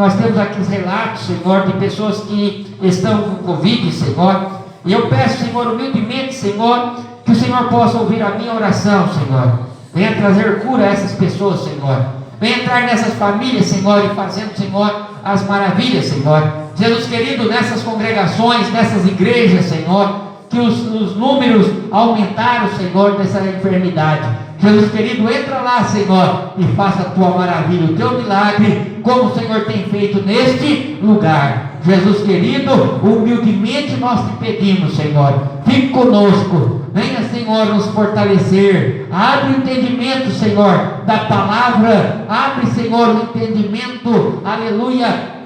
nós temos aqui os relatos, Senhor, de pessoas que estão com Covid, Senhor. E eu peço, Senhor, humildemente, Senhor, que o Senhor possa ouvir a minha oração, Senhor. Venha trazer cura a essas pessoas, Senhor. Venha entrar nessas famílias, Senhor, e fazendo, Senhor, as maravilhas, Senhor. Jesus querido, nessas congregações, nessas igrejas, Senhor, que os números aumentaram, Senhor, dessa enfermidade. Jesus querido, entra lá, Senhor, e faça a tua maravilha, o teu milagre, como o Senhor tem feito neste lugar. Jesus querido, humildemente nós te pedimos, Senhor, fique conosco, venha, Senhor, nos fortalecer, abre o entendimento, Senhor, da palavra, abre, Senhor, o entendimento, aleluia,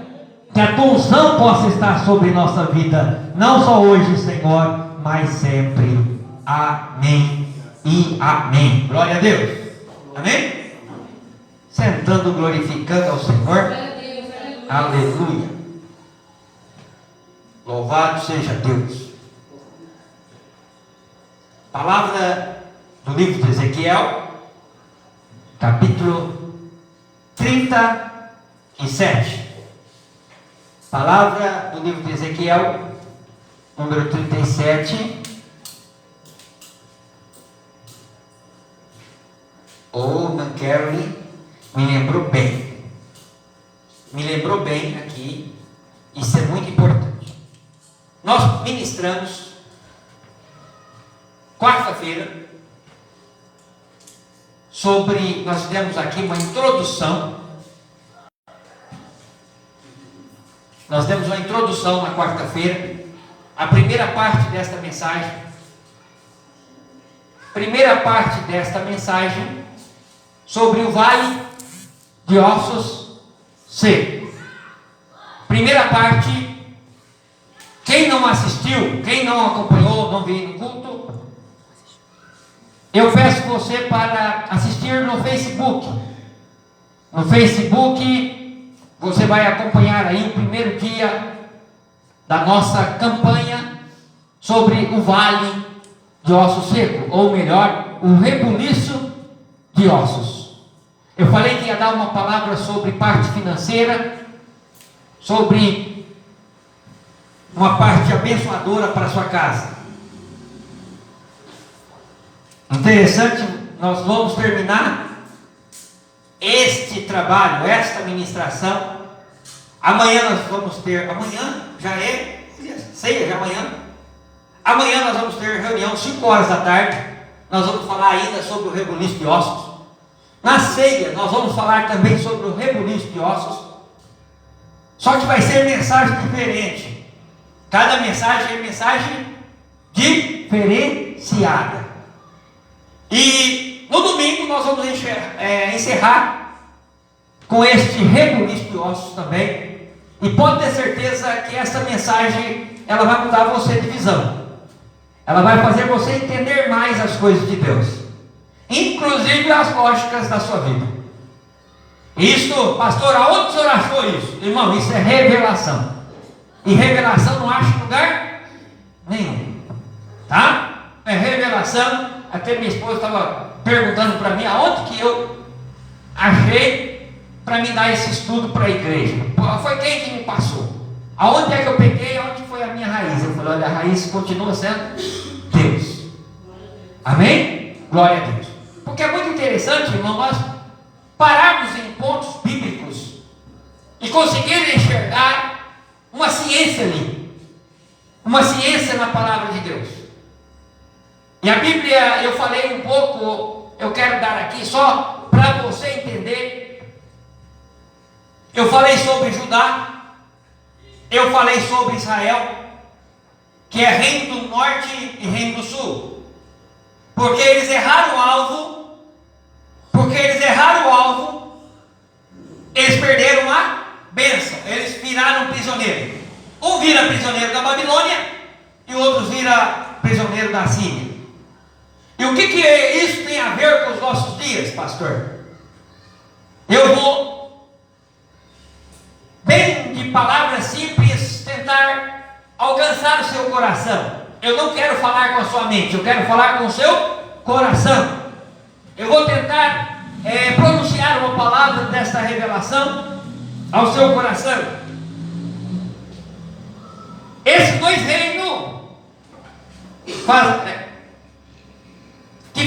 que a tua unção possa estar sobre nossa vida, não só hoje, Senhor, mas sempre. Amém e amém. Glória a Deus. Amém? Sentando, glorificando ao Senhor. Aleluia. Louvado seja Deus. Palavra do livro de Ezequiel, capítulo 37. Palavra do livro de Ezequiel, número 37. Nankerly me lembrou bem. Me lembrou bem aqui. Isso é muito importante. Nós ministramos quarta-feira sobre, nós tivemos aqui uma introdução. Nós demos uma introdução na quarta-feira, a primeira parte desta mensagem. Primeira parte desta mensagem sobre o vale de ossos secos. Primeira parte, quem não assistiu, quem não acompanhou, não veio no culto, eu peço você para assistir no Facebook. No Facebook, você vai acompanhar aí o primeiro dia da nossa campanha sobre o vale de ossos secos, ou melhor, o rebuliço de ossos. Eu falei que ia dar uma palavra sobre parte financeira, sobre uma parte abençoadora para a sua casa. Interessante, nós vamos terminar este trabalho, esta ministração. Amanhã nós vamos ter, amanhã já é ceia de amanhã. Amanhã nós vamos ter reunião 5 horas da tarde. Nós vamos falar ainda sobre o rebuliço de ossos. Na ceia nós vamos falar também sobre o rebuliço de ossos. Só que vai ser mensagem diferente. Cada mensagem é mensagem diferenciada. E no domingo nós vamos encerrar com este rebuliço de ossos também. E pode ter certeza que essa mensagem ela vai mudar você de visão. Ela vai fazer você entender mais as coisas de Deus, inclusive as lógicas da sua vida. Isso, pastor, aonde o senhor achou isso? Irmão, isso é revelação. E revelação não acha em lugar nenhum. Tá? É revelação. Até minha esposa estava perguntando para mim aonde que eu achei para me dar esse estudo para a igreja. Foi quem que me passou? Aonde é que eu peguei? Aonde foi a minha raiz? Eu falei, olha, a raiz continua sendo Deus. Amém? Glória a Deus. Porque é muito interessante, irmão, nós pararmos em pontos bíblicos e conseguir enxergar uma ciência ali. Uma ciência na palavra de Deus. E a Bíblia, eu falei um pouco, eu quero dar aqui só para você entender. Eu falei sobre Judá. Eu falei sobre Israel, que é reino do norte e reino do sul, porque eles erraram o alvo, eles perderam a bênção, eles viraram prisioneiro. Um vira prisioneiro da Babilônia e o outro vira prisioneiro da Síria. E o que isso tem a ver com os nossos dias, pastor? Eu vou bem de palavras simples tentar alcançar o seu coração. Eu não quero falar com a sua mente, eu quero falar com o seu coração. Eu vou tentar pronunciar uma palavra desta revelação ao seu coração. Esses dois reinos que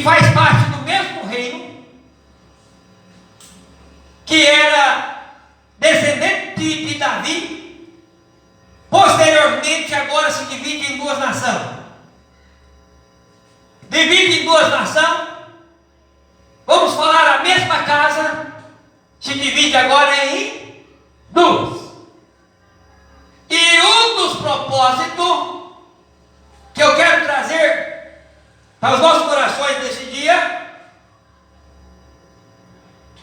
faz parte do mesmo reino, que era descendente de Davi, posteriormente agora se divide em duas nações. Divide em duas nações. Vamos falar a mesma casa, se divide agora em duas. E um dos propósitos que eu quero trazer para os nossos corações nesse dia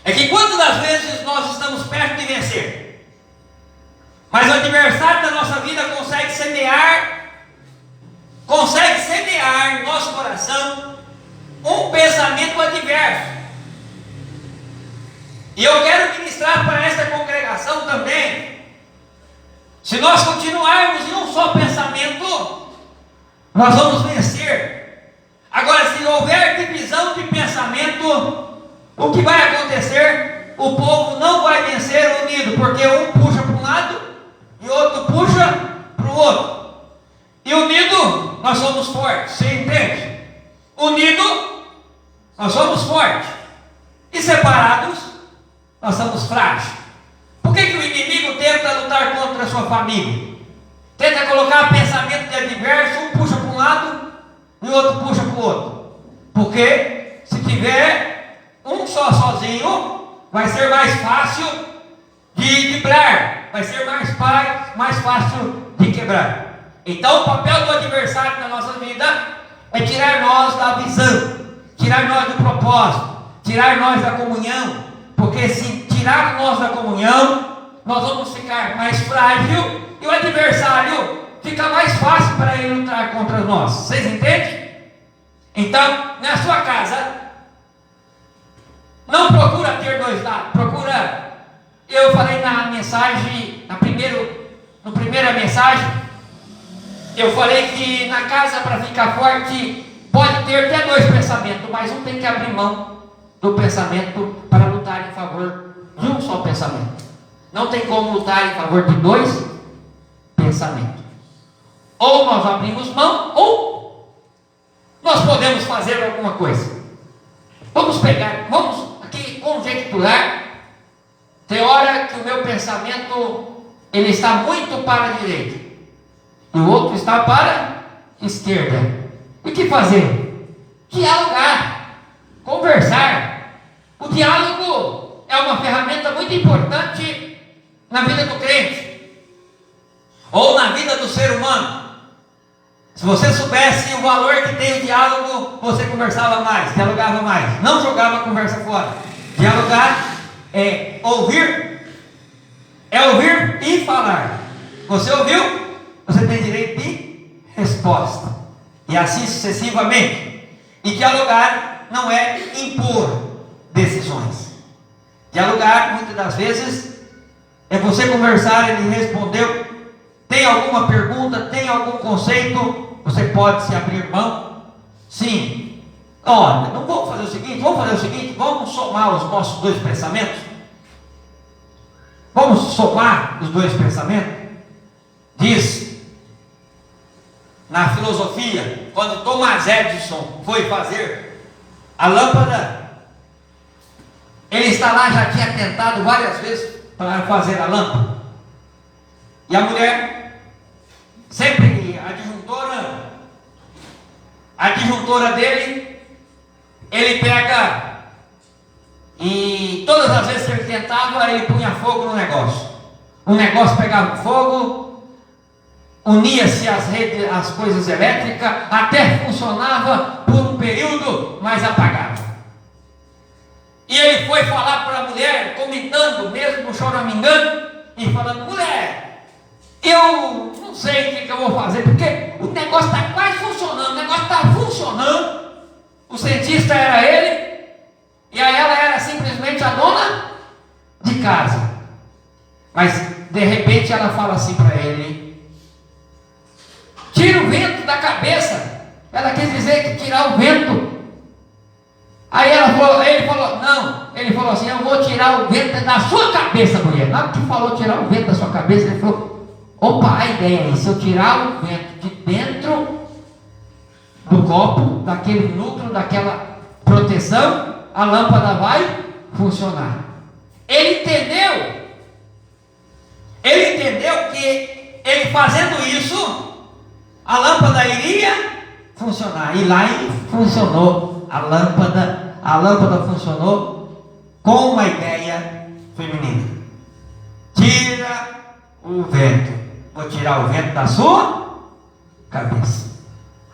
é que quantas das vezes nós estamos perto de vencer, mas o adversário da nossa vida consegue semear em nosso coração um pensamento adverso. E eu quero ministrar para esta congregação também: se nós continuarmos em um só pensamento, nós vamos vencer. Agora, se houver divisão de pensamento, o que vai acontecer? O povo não vai vencer unido, porque um puxa para um lado e outro puxa para o outro. E unido, nós somos fortes, você entende? Unido, nós somos fortes. E separados, nós somos frágeis. Por que o inimigo tenta lutar contra a sua família? Tenta colocar pensamento de adverso, um puxa para um lado e o outro puxa para o outro. Porque se tiver um só sozinho, vai ser mais fácil de quebrar, vai ser mais fácil de quebrar. Então o papel do adversário na nossa vida é tirar nós da visão, tirar nós do propósito, tirar nós da comunhão. Porque se tirar nós da comunhão, nós vamos ficar mais frágil e o adversário fica mais fácil para ele lutar contra nós. Vocês entendem? Então, na sua casa, não procura ter dois lados, procura. Eu falei na mensagem, na primeira mensagem, eu falei que na casa, para ficar forte, pode ter até dois pensamentos, mas um tem que abrir mão do pensamento para lutar em favor de um só pensamento. Não tem como lutar em favor de dois pensamentos. Ou nós abrimos mão, ou nós podemos fazer alguma coisa. Vamos aqui conjecturar. Tem hora que o meu pensamento ele está muito para a direita e o outro está para a esquerda. E o que fazer? Dialogar, conversar. O diálogo é uma ferramenta muito importante na vida do crente, ou na vida do ser humano. Se você soubesse o valor que tem o diálogo, você conversava mais, dialogava mais, não jogava a conversa fora. Dialogar é ouvir e falar. Você ouviu? Você tem direito de resposta, e assim sucessivamente. E dialogar não é impor decisões. Dialogar, muitas das vezes, é você conversar, ele respondeu, tem alguma pergunta, tem algum conceito, você pode se abrir mão. Sim. Olha, não vamos fazer o seguinte, vamos somar os nossos dois pensamentos. Vamos somar os dois pensamentos. Diz na filosofia, quando Thomas Edison foi fazer a lâmpada, ele está lá, já tinha tentado várias vezes para fazer a lâmpada. E a mulher, sempre a disjuntora dele, ele pega e todas as vezes que ele tentava, ele punha fogo no negócio. O negócio pegava fogo, unia-se as coisas elétricas, até funcionava por um período, mas apagava. E ele foi falar para a mulher, comentando, mesmo choramingando, e falando: mulher, eu não sei o que eu vou fazer, porque o negócio está quase funcionando, o negócio está funcionando. O cientista era ele, e a ela era simplesmente a dona de casa. Mas de repente ela fala assim para ele: tira o vento da cabeça. Ela quis dizer que tirar o vento. Aí ele falou assim: eu vou tirar o vento da sua cabeça, mulher. Na hora que falou tirar o vento da sua cabeça, ele falou: opa, a ideia é: se eu tirar o vento de dentro do copo, daquele núcleo, daquela proteção, a lâmpada vai funcionar. Ele entendeu que ele fazendo isso, a lâmpada iria funcionar. E lá funcionou a lâmpada. A lâmpada funcionou com uma ideia feminina. Tira o vento. Vou tirar o vento da sua cabeça.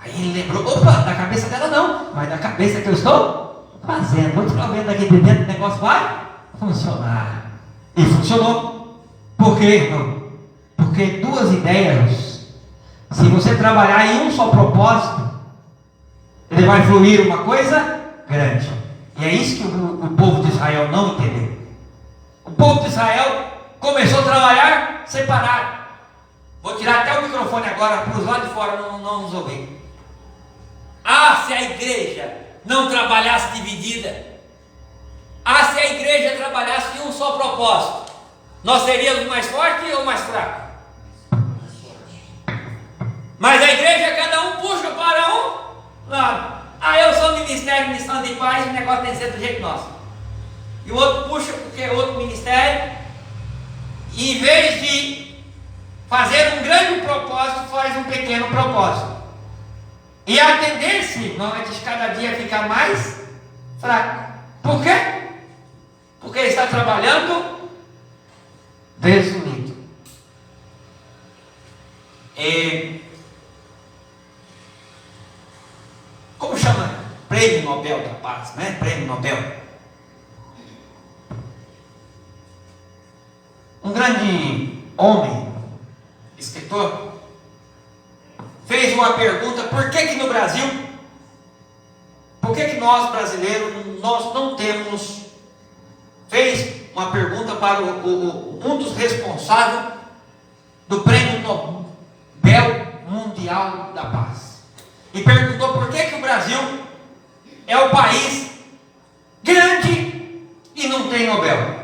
Aí ele lembrou: opa, da cabeça dela não, mas da cabeça que eu estou fazendo. Vou tirar o vento daqui de dentro, o negócio vai funcionar. E funcionou. Por quê, irmão? Porque duas ideias, se você trabalhar em um só propósito, ele vai fluir uma coisa grande. E é isso que o povo de Israel não entendeu. O povo de Israel começou a trabalhar separado. Vou tirar até o microfone agora para os lá de fora não nos ouvir. Se a igreja não trabalhasse dividida, se a igreja trabalhasse em um só propósito, nós seríamos mais fortes ou mais fracos? Mas a igreja, cada um puxa para um lado. Eu sou ministério, missão de paz, o negócio tem que ser do jeito nosso. E o outro puxa porque é outro ministério. E em vez de fazer um grande propósito, faz um pequeno propósito. E a tendência, irmão, é de cada dia ficar mais fraco. Por quê? Porque está trabalhando desunido. Como chama? Prêmio Nobel da Paz, né? Prêmio Nobel. Um grande homem, escritor, fez uma pergunta: por que no Brasil, por que nós brasileiros, nós não temos, fez uma pergunta para um dos responsáveis do Prêmio Nobel Mundial da Paz. E perguntou por que o Brasil é o país grande e não tem Nobel.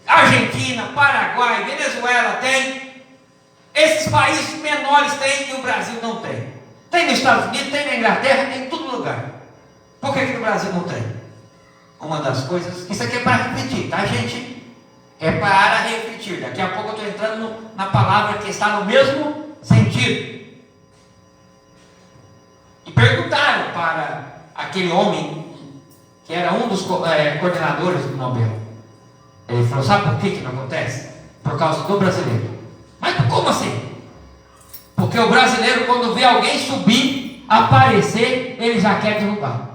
Argentina, Paraguai, Venezuela tem. Esses países menores têm e o Brasil não tem. Tem nos Estados Unidos, tem na Inglaterra, tem em todo lugar. Por que no Brasil não tem? Uma das coisas, isso aqui é para refletir, tá, gente? É para refletir. Daqui a pouco eu estou entrando na palavra que está no mesmo sentido. E perguntaram para aquele homem, que era um dos coordenadores do Nobel. Ele falou: sabe por que não acontece? Por causa do brasileiro. Mas como assim? Porque o brasileiro, quando vê alguém subir, aparecer, ele já quer derrubar.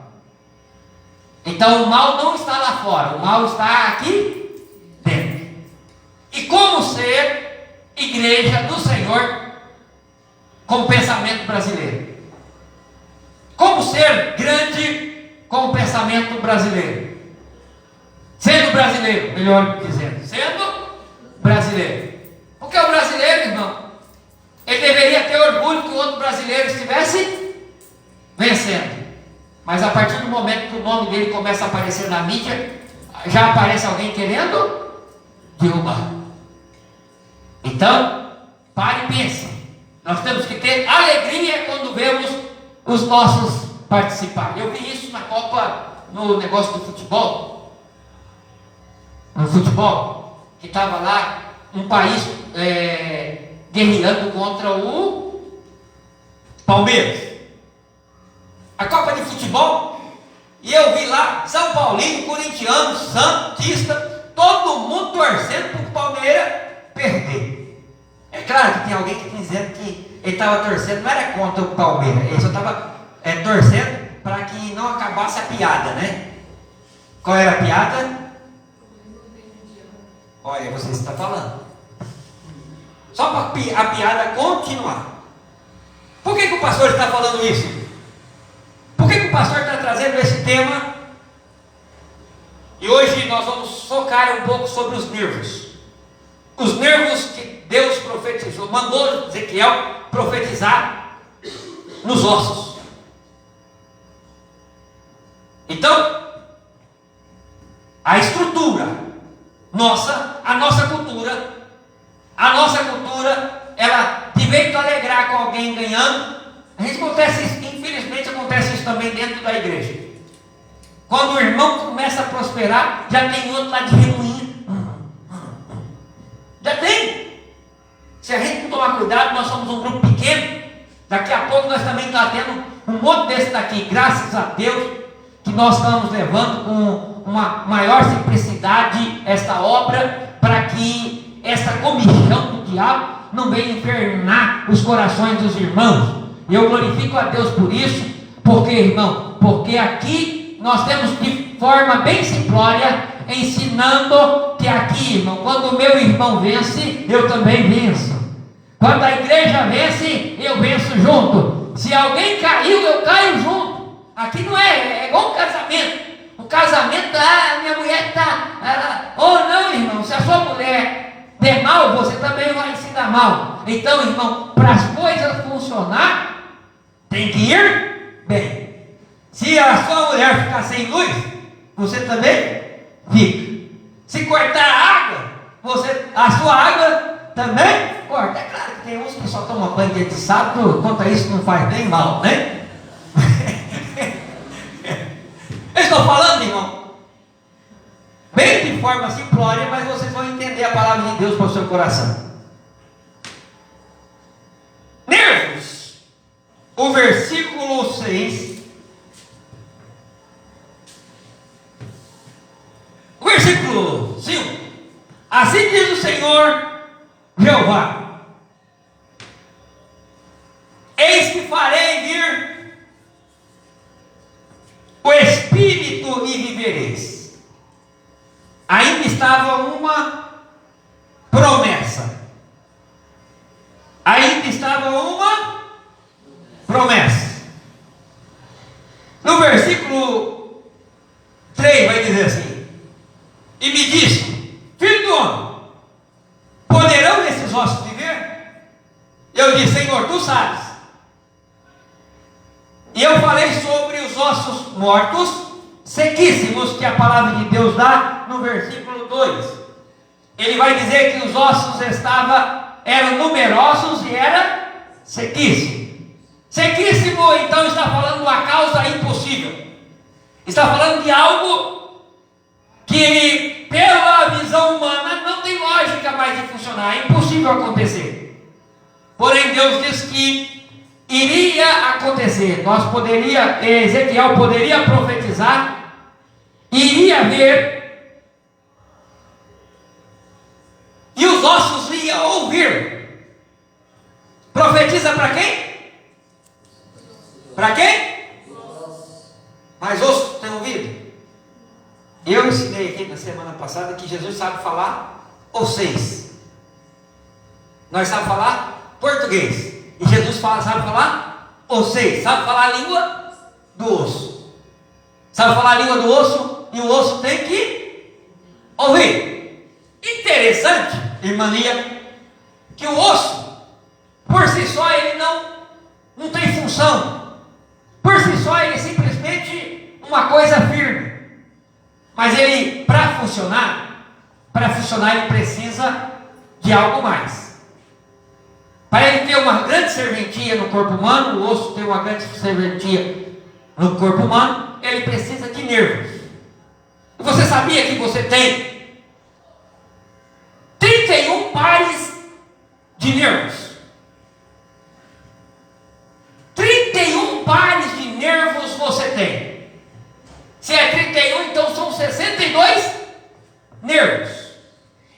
Então o mal não está lá fora, o mal está aqui dentro. E como ser igreja do Senhor com o pensamento brasileiro? Como ser grande com o pensamento brasileiro? Sendo brasileiro, melhor dizendo, sendo brasileiro. Porque o brasileiro, irmão, ele deveria ter orgulho que o outro brasileiro estivesse vencendo. Mas a partir do momento que o nome dele começa a aparecer na mídia, já aparece alguém querendo derrubar. Então, pare e pense. Nós temos que ter alegria quando vemos os nossos participar. Eu vi isso na Copa, no negócio do futebol. No futebol, que estava lá um país guerreando contra o Palmeiras. A Copa de futebol, e eu vi lá São Paulino, corintiano, santista, todo mundo torcendo para o Palmeiras perder. É claro que tem alguém que está dizendo que ele estava torcendo, não era contra o Palmeiras, ele só estava torcendo para que não acabasse a piada, né? Qual era a piada? Olha, você está falando. Só para a piada continuar. Por que o pastor está falando isso? Por que o pastor está trazendo esse tema? E hoje nós vamos focar um pouco sobre os nervos. Os nervos que Deus profetizou, mandou Ezequiel profetizar nos ossos. Então, a estrutura, a nossa cultura, ela te veio te alegrar com alguém ganhando. A gente infelizmente acontece isso também dentro da igreja. Quando o irmão começa a prosperar, já tem outro lá de remoinha. Já tem. Se a gente não tomar cuidado, nós somos um grupo pequeno. Daqui a pouco nós também estamos tendo um monte desse daqui. Graças a Deus que nós estamos levando com uma maior simplicidade esta obra, para que essa comichão do diabo não venha enfernar os corações dos irmãos. E eu glorifico a Deus por isso. Porque, irmão, porque aqui nós temos de forma bem simplória ensinando que aqui, irmão, quando o meu irmão vence, eu também venço. Quando a igreja vence, eu venço junto. Se alguém caiu, eu caio junto. Aqui não é igual um casamento. O casamento, minha mulher está... não, irmão, se a sua mulher der mal, você também vai se dar mal. Então, irmão, para as coisas funcionar, tem que ir bem. Se a sua mulher ficar sem luz, você também fica. Se cortar a água, a sua água também corta. É claro que tem uns que só tomam banho de sábado, contra isso não faz nem mal, né? Eu estou falando, irmão, bem de forma simplória, mas vocês vão entender a palavra de Deus para o seu coração. Nervos, o versículo 6. O versículo 5. Assim diz o Senhor Jeová: eis que farei vir o Espírito e vivereis. Ainda estava uma promessa. Ainda estava uma promessa. No versículo 3 vai dizer assim: e me disse: filho do homem, poderão esses ossos viver? Eu disse: Senhor, tu sabes. E eu falei sobre os ossos mortos, sequíssimos, que a palavra de Deus dá no versículo 2. Ele vai dizer que os ossos eram numerosos e era sequíssimo. Sequíssimo, então, está falando de uma causa impossível. Está falando de algo que, pela visão humana, não tem lógica mais de funcionar. É impossível acontecer. Porém, Deus diz que iria acontecer. Ezequiel poderia profetizar, iria ver, e os ossos iam ouvir. Profetiza para quem? Para quem? Mas ossos têm ouvido? Eu ensinei aqui na semana passada que Jesus sabe falar vocês. Nós sabemos falar português. E Jesus sabe falar vocês. Sabe falar a língua do osso. Sabe falar a língua do osso. E o osso tem que ouvir. Interessante, irmã Lia, que o osso, por si só, ele não tem função. Por si só, ele é simplesmente uma coisa firme. Mas ele, para funcionar, ele precisa de algo mais. Para ele ter uma grande serventia no corpo humano, o osso ter uma grande serventia no corpo humano, ele precisa de nervos. E você sabia que você tem 31 pares de nervos? 31 pares de nervos você tem. Se é 31, então são 62 nervos.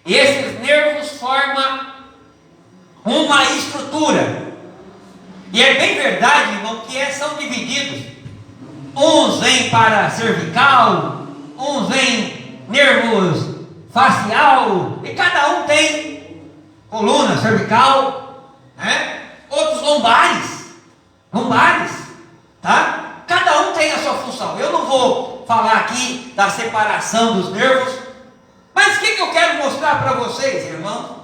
E esses nervos formam uma estrutura. E é bem verdade, irmão, que são divididos. Uns vêm para cervical, uns vêm nervos facial, e cada um tem coluna cervical, né? Outros lombares, tá? Cada um tem a sua função. Eu não vou falar aqui da separação dos nervos, mas o que eu quero mostrar para vocês, irmãos?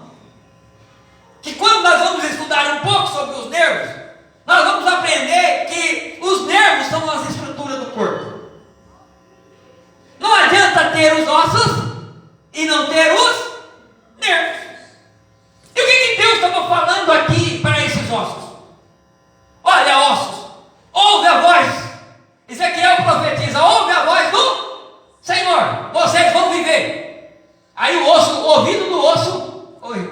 Que quando nós vamos estudar um pouco sobre os nervos, nós vamos aprender que os nervos são as estruturas do corpo. Não adianta ter os ossos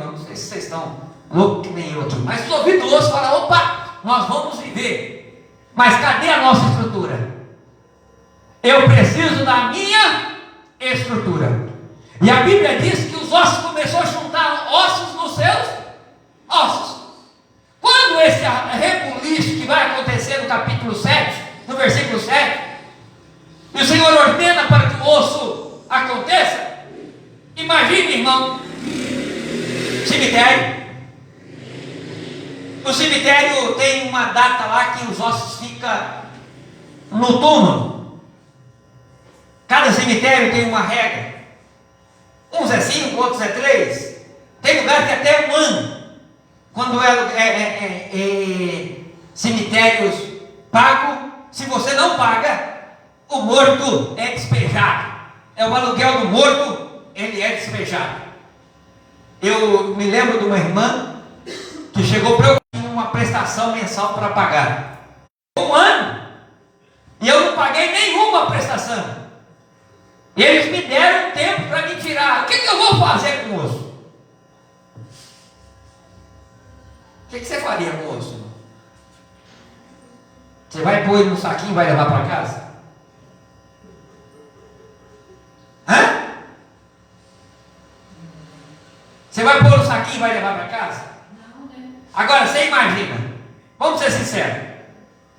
irmão. Não sei se vocês estão loucos que nem eu aqui. Mas os ouvidos do osso falam, opa, nós vamos viver. Mas cadê a nossa estrutura? Eu preciso da minha estrutura. E a Bíblia diz que os ossos começaram a juntar ossos nos seus ossos. Quando esse rebuliço que vai acontecer no capítulo 7, no versículo 7, e o Senhor ordena para que o osso aconteça, imagine, irmão, cemitério. No cemitério tem uma data lá que os ossos ficam no túmulo. Cada cemitério tem uma regra. Uns é 5, outros é 3. Tem lugar que até 1 ano. Quando cemitérios pagos, se você não paga, o morto é despejado. É o aluguel do morto, ele é despejado. Eu me lembro de uma irmã que chegou para eu uma prestação mensal para pagar. 1 ano. E eu não paguei nenhuma prestação. E eles me deram um tempo para me tirar. O que eu vou fazer com o osso? O que você faria com o osso? Você vai pôr ele no saquinho e vai levar para casa? Hã? Você vai pôr no saquinho e vai levar para casa? Não, né? Agora, você imagina, vamos ser sinceros,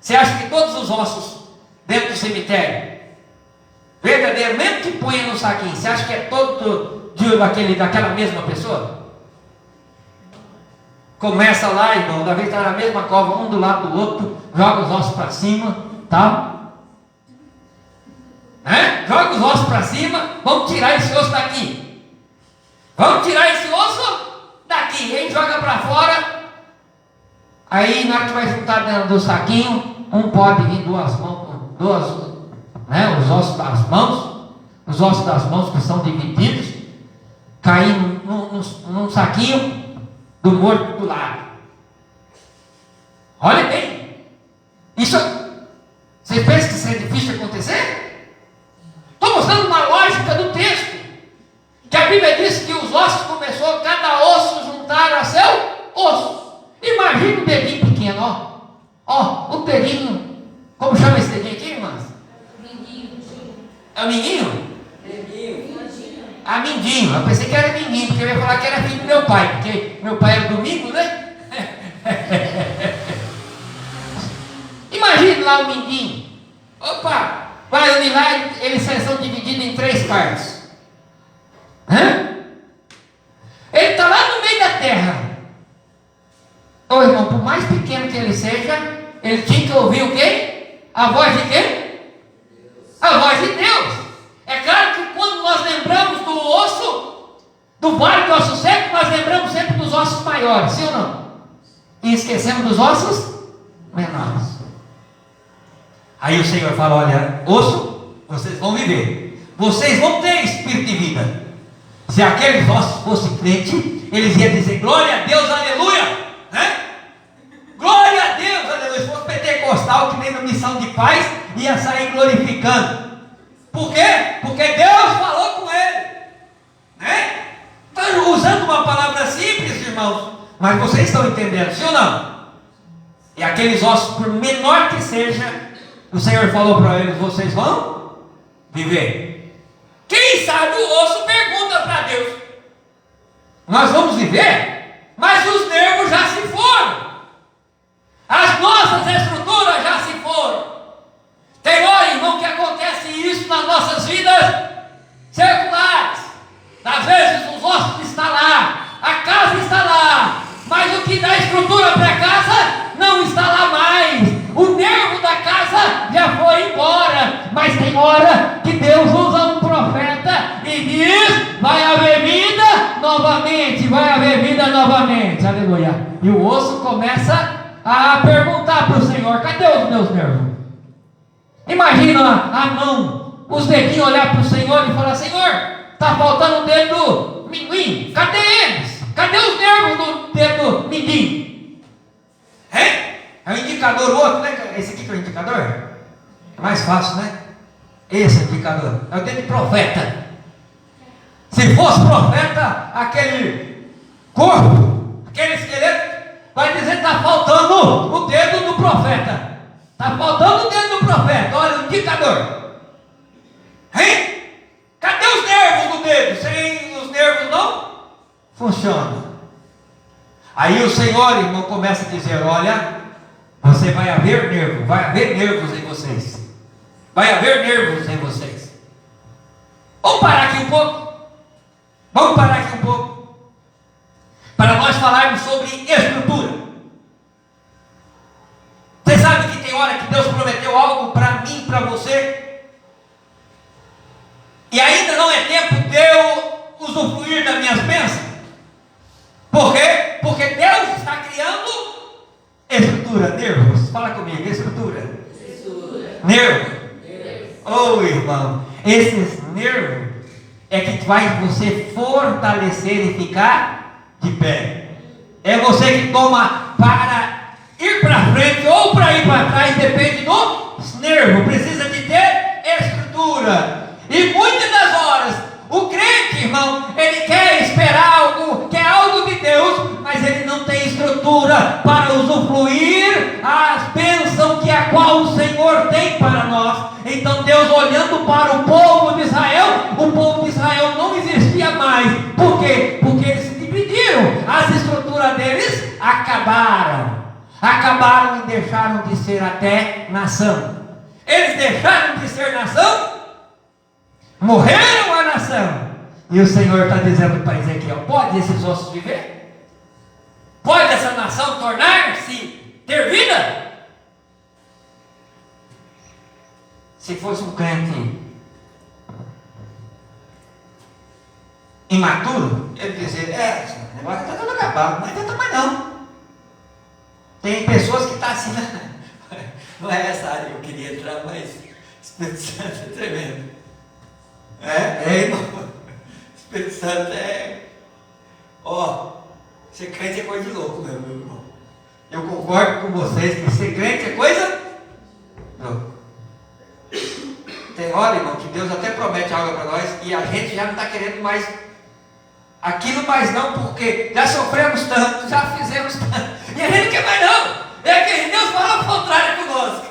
você acha que todos os ossos dentro do cemitério, verdadeiro, mesmo que ponha no saquinho, você acha que é todo daquela mesma pessoa? Começa lá, irmão, da vez está na mesma cova, um do lado do outro, joga os ossos para cima, tá? Joga os ossos para cima, vamos tirar esse osso daqui. Vamos tirar esse osso daqui. Aí joga para fora. Aí na hora que vai juntar dentro do saquinho, um pode vir duas mãos, os ossos das mãos. Os ossos das mãos que são divididos, cair num saquinho do morto do lado. Olha bem. Isso, você pensa que isso é difícil de acontecer? Estou mostrando uma lógica do texto. Que a Bíblia diz que os ossos começou, cada osso juntar a seu osso. Imagina um dedinho pequeno, ó, um dedinho. Como chama esse dedinho aqui, irmãs? É o mindinho? Ah, mindinho. Eu pensei que era mindinho, porque eu ia falar que era filho do meu pai, porque meu pai era domingo, né? Imagine lá o mindinho. Opa, vai ali lá, eles são divididos em 3 partes. Ele está lá no meio da terra. Ô irmão, por mais pequeno que ele seja, ele tinha que ouvir o quê? A voz de quem? A voz de Deus. É claro que quando nós lembramos do osso, do vale do osso seco, nós lembramos sempre dos ossos maiores, sim ou não? E esquecemos dos ossos menores. Aí o Senhor fala, olha, osso, vocês vão viver. Vocês vão ter espírito de vida. Se aqueles ossos fossem crentes, eles iam dizer, glória a Deus, aleluia. Glória a Deus, aleluia. Se fosse pentecostal, que nem na missão de paz, ia sair glorificando. Por quê? Porque Deus falou com ele. Está usando uma palavra simples, irmãos, mas vocês estão entendendo, sim ou não? E aqueles ossos, por menor que seja, o Senhor falou para eles, vocês vão viver. Quem sabe o osso pergunta para Deus, nós vamos viver? Mas os nervos já se foram. As nossas estruturas já se foram. Tem hora, irmão, que acontece isso nas nossas vidas seculares. Às vezes os ossos estão lá, a casa está lá, mas o que dá estrutura para a casa não está lá mais. O nervo da casa já foi embora. Mas tem hora que Deus usa um profeta e diz, vai haver vida novamente, vai haver vida novamente. Aleluia. E o osso começa a perguntar para o Senhor, cadê os meus nervos? Imagina a mão, os dedinhos olhar para o Senhor e falar, Senhor, está faltando o dedo mindinho, cadê eles? Cadê os nervos do dedo mindinho? É o indicador, o outro, né? Esse aqui que é o indicador? É mais fácil, né? Esse é o indicador, é o dedo de profeta. Se fosse profeta, aquele corpo, aquele esqueleto, vai dizer que está faltando o dedo do profeta. Está faltando o dedo do profeta. Olha o indicador. Hein? Cadê os nervos do dedo? Sem os nervos não funciona. Aí o Senhor, irmão, começa a dizer: olha, você vai haver nervo, vai haver nervos em vocês. Vai haver nervos em vocês. Vamos parar aqui um pouco. Vamos parar aqui um pouco. Para nós falarmos sobre estrutura. Você sabe que tem hora que Deus prometeu algo para mim, para você, e ainda não é tempo de eu usufruir das minhas bênçãos. Por quê? Porque Deus está criando estrutura, nervos. Fala comigo, estrutura. Nervo. Oh, irmão, esses nervos é que vai você fortalecer e ficar de pé. É você que toma para ir para frente ou para ir para trás, depende dos nervos. Precisa de ter estrutura. E muitas das horas, o crente, irmão, ele quer esperar algo, quer algo de Deus, mas ele não tem estrutura para usufruir as bênçãos que a qual o Senhor tem para nós. Então Deus, olhando para o povo de Israel não existia mais. Por quê? Porque eles se dividiram. As estruturas deles acabaram e deixaram de ser até nação. Eles deixaram de ser nação, morreram a nação. E o Senhor está dizendo para Ezequiel: pode esses ossos viver? Pode essa nação tornar-se, ter vida? Se fosse um crente imaturo, ele dizia: o negócio está tudo acabado, não adianta mais não. Tem pessoas que estão assim, não é essa área que eu queria entrar, mas o Espírito Santo é tremendo. Irmão. O Espírito Santo ser crente é coisa de louco, meu irmão. Eu concordo com vocês que ser crente é coisa louca. Tem hora, irmão, que Deus até promete algo para nós e a gente já não está querendo mais aquilo, mais não, porque já sofremos tanto, já fizemos tanto, e a gente não quer mais não. É que Deus fala o contrário conosco.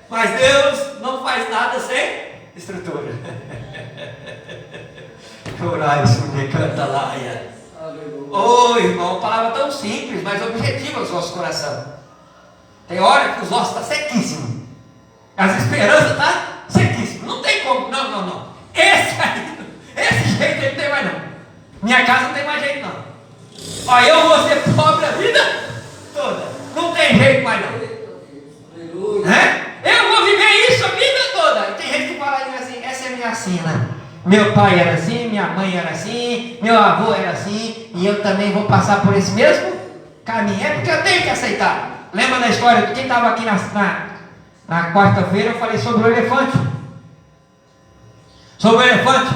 Mas Deus não faz nada sem estrutura. Chorar isso me canta lá. Irmão, palavra tão simples, mas objetiva aos nossos corações. Tem hora que os ossos estão sequíssimos, as esperanças estão sequíssimas. Não tem como, não. Esse jeito aí não tem mais não. Minha casa não tem mais jeito não. Eu vou ser pobre a vida toda. Não tem jeito mais não. Eu vou viver isso a vida toda. E tem gente que fala assim: essa é minha sina. Meu pai era assim, minha mãe era assim, meu avô era assim, e eu também vou passar por esse mesmo caminho. É porque eu tenho que aceitar. Lembra da história de quem estava aqui na quarta-feira? Eu falei sobre o elefante. Sobre o elefante.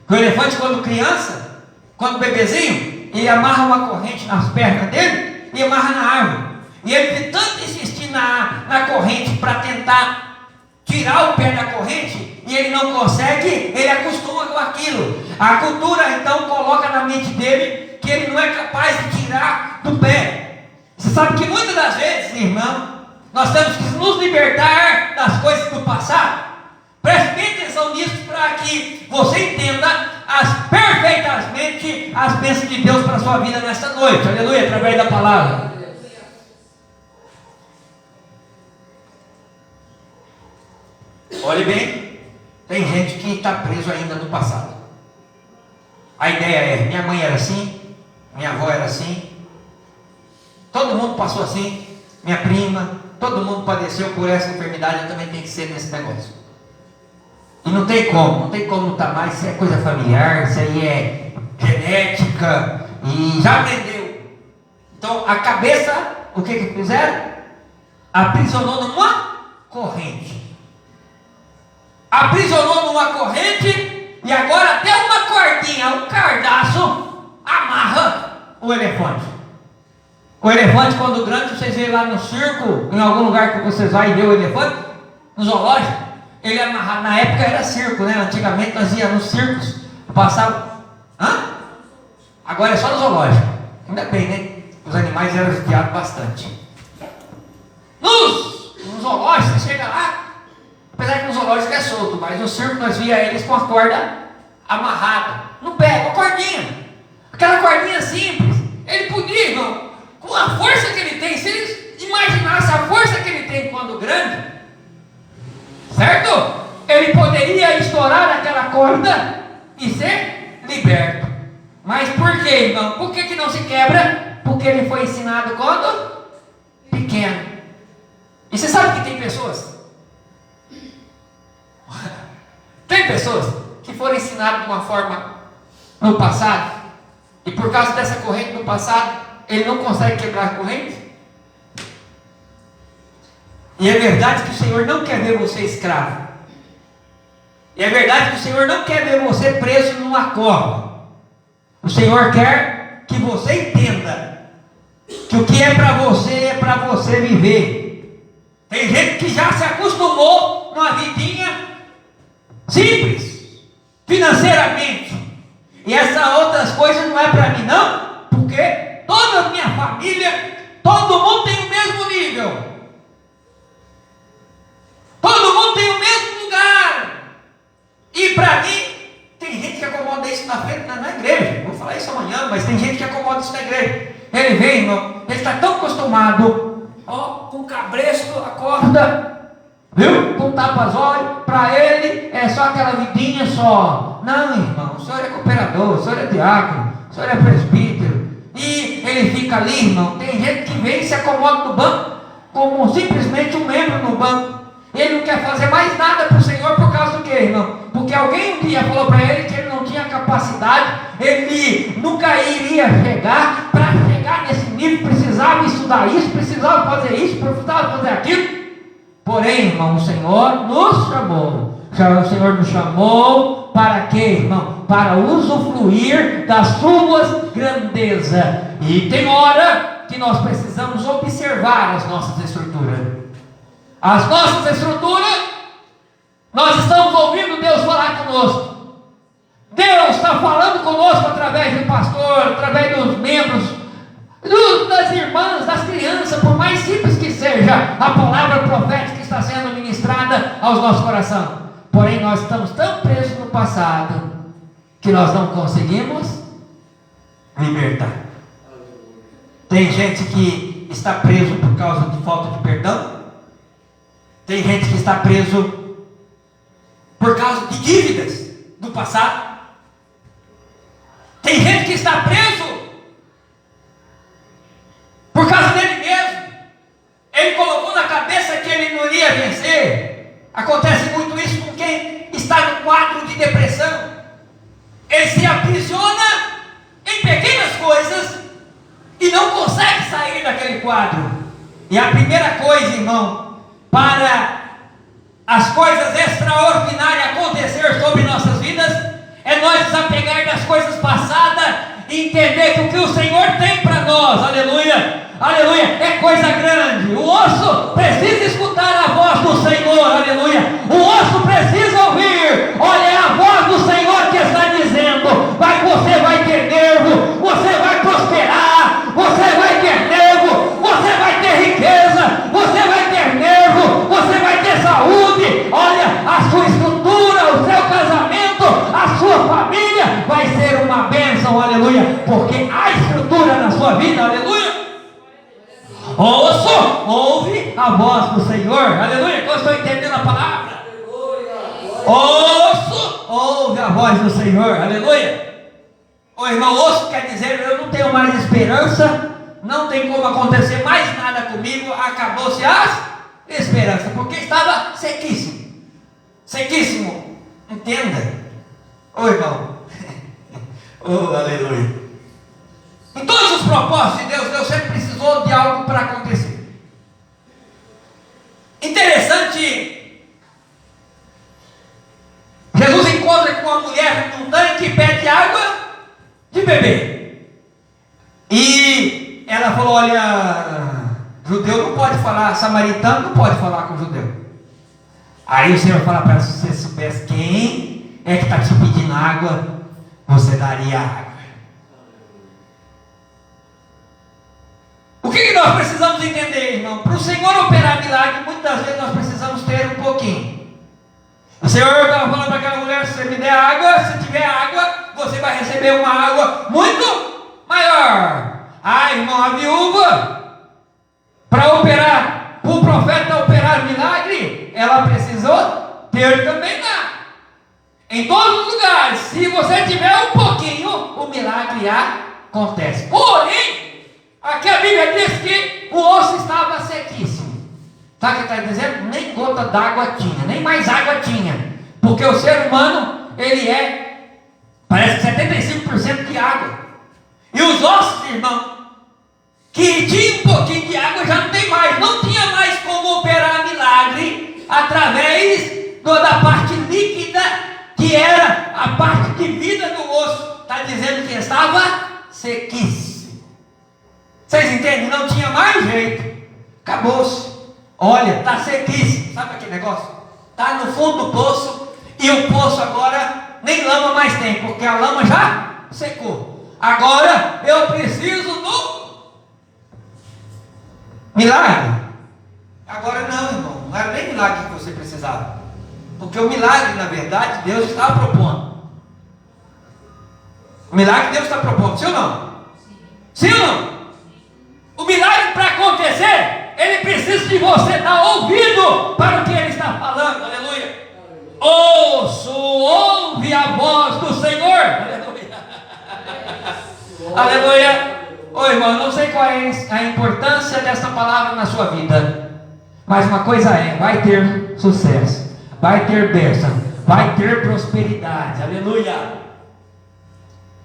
Que o elefante, quando criança, quando bebezinho, ele amarra uma corrente nas pernas dele e amarra na árvore. E ele de tanto insistir na corrente para tentar tirar o pé da corrente, e ele não consegue, ele acostuma com aquilo. A cultura então coloca na mente dele que ele não é capaz de tirar do pé. Você sabe que muitas das vezes, irmão, nós temos que nos libertar das coisas do passado. Preste bem atenção nisso para que você entenda perfeitamente as bênçãos de Deus para a sua vida nesta noite. Aleluia, através da palavra. Olhe bem, tem gente que está preso ainda no passado. A ideia é: minha mãe era assim, minha avó era assim, todo mundo passou assim, minha prima, todo mundo padeceu por essa enfermidade, eu também tenho que ser nesse negócio. E não tem como não estar mais. Isso é coisa familiar, isso aí é genética, e já aprendeu. Então a cabeça, o que fizeram? Aprisionou numa corrente. Aprisionou numa corrente, e agora até uma cordinha, um cardaço, amarra o elefante. O elefante, quando grande, vocês veem lá no circo, em algum lugar que vocês vão e ver o elefante, no zoológico, ele amarrado. Na época era circo, né? Antigamente nós íamos nos circos, passava. Agora é só no zoológico. Ainda bem, né? Os animais eram judiados bastante. No zoológico, você chega lá, apesar que no zoológico é solto, mas no circo nós via eles com a corda amarrada no pé, com a cordinha. Aquela cordinha simples. Ele podia, irmão, com a força que ele tem, se eles imaginassem a força que ele tem quando grande, certo? Ele poderia estourar aquela corda e ser liberto. Mas por que, irmão? Por que não se quebra? Porque ele foi ensinado quando pequeno. E você sabe que tem pessoas que foram ensinadas de uma forma no passado, e por causa dessa corrente no passado, ele não consegue quebrar a corrente? E é verdade que o Senhor não quer ver você escravo. E é verdade que o Senhor não quer ver você preso numa cova. O Senhor quer que você entenda que o que é para você viver. Tem gente que já se acostumou numa vidinha simples, financeiramente. E essas outras coisas não é para mim não, porque toda a minha família, todo mundo tem o mesmo nível. Todo mundo tem o mesmo lugar. E para mim, tem gente que acomoda isso na frente, na igreja. Vou falar isso amanhã, mas tem gente que acomoda isso na igreja. Ele vem, irmão, ele está tão acostumado, com o cabresto, a corda, viu? Com tapa-zóio, para ele é só aquela vidinha só. Não, irmão, o senhor é cooperador, o senhor é diácono, o senhor é presbítero. E ele fica ali, irmão. Tem gente que vem e se acomoda no banco, como simplesmente um membro no banco. Ele não quer fazer mais nada para o Senhor por causa do quê, irmão? Porque alguém um dia falou para ele que ele não tinha capacidade, ele nunca iria chegar. Para chegar nesse nível, precisava estudar isso, precisava fazer isso, precisava fazer aquilo. Porém, irmão, o Senhor nos chamou. O Senhor nos chamou para quê, irmão? Para usufruir das suas grandezas. E tem hora que nós precisamos observar as nossas estruturas. As nossas estruturas, nós estamos ouvindo Deus falar conosco. Deus está falando conosco através do pastor, através dos membros, das irmãs, das crianças, por mais simples que seja a palavra profética que está sendo ministrada aos nossos corações. Porém, nós estamos tão presos no passado que nós não conseguimos libertar. Tem gente que está preso por causa de falta de perdão. Tem gente que está preso por causa de dívidas do passado. Tem gente que está preso por causa dele mesmo. Ele colocou na cabeça que ele não iria vencer. Acontece muito isso com quem está no quadro de depressão. Ele se aprisiona em pequenas coisas e não consegue sair daquele quadro. E a primeira coisa, irmão, para as coisas extraordinárias acontecer sobre nossas vidas, é nós desapegar das coisas passadas e entender que o que o Senhor tem para nós, aleluia, aleluia, é coisa grande. O osso precisa escutar a voz do Senhor, aleluia. O osso precisa ouvir. Olha, é a voz do Senhor que está dizendo: você vai ter nervo, você vai prosperar, você vai ter nervo, você vai ter riqueza, você vai ter nervo, você vai ter saúde. Olha, a sua estrutura, o seu casamento, a sua família vai ser uma bênção, aleluia, porque há estrutura na sua vida, aleluia. Osso, ouve a voz do Senhor, aleluia. Eu estou entendendo a palavra. Osso, ouve a voz do Senhor, aleluia. O irmão, osso quer dizer: eu não tenho mais esperança, não tem como acontecer mais nada comigo, acabou-se as esperanças, porque estava sequíssimo, sequíssimo. Entenda, irmão, aleluia. Em todos os propósitos de Deus, Deus sempre precisou de algo para acontecer. Interessante, Jesus encontra com uma mulher num tanque e pede água de beber. E ela falou: olha, judeu não pode falar, samaritano não pode falar com judeu. Aí o Senhor fala para ela: se você soubesse quem é que está te pedindo água, você daria água. nós precisamos entender, irmão, para o Senhor operar milagre, muitas vezes nós precisamos ter um pouquinho. O Senhor estava falando para aquela mulher: se você me der água, se tiver água, você vai receber uma água muito maior. Ah, irmão, a viúva, para operar, para o profeta operar milagre, ela precisou ter também lá. Em todos os lugares, se você tiver um pouquinho, o milagre acontece. Porém, aqui a Bíblia diz que o osso estava sequíssimo. Sabe o que está dizendo? Nem gota d'água tinha, nem mais água tinha. Porque o ser humano, ele parece que 75% de água. E os ossos, irmão, que tinha um pouquinho de água, já não tem mais. Não tinha mais como operar milagre através da parte líquida, que era a parte de vida do osso. Está dizendo que estava sequíssimo. Vocês entendem? Não tinha mais jeito. Acabou-se. Olha, está sequíssimo. Sabe aquele negócio? Está no fundo do poço. E o poço agora nem lama mais tem, porque a lama já secou. Agora eu preciso do milagre. Agora não, irmão. Não era nem milagre que você precisava. Porque o milagre, na verdade, Deus estava propondo. O milagre Deus está propondo, sim ou não? Sim ou não? O milagre, para acontecer, ele precisa de você dar ouvido para o que ele está falando. Aleluia. Ouço, ouve a voz do Senhor. Aleluia. Aleluia. Ô irmão, não sei qual é a importância dessa palavra na sua vida, mas uma coisa vai ter sucesso, vai ter bênção, vai ter prosperidade. Aleluia.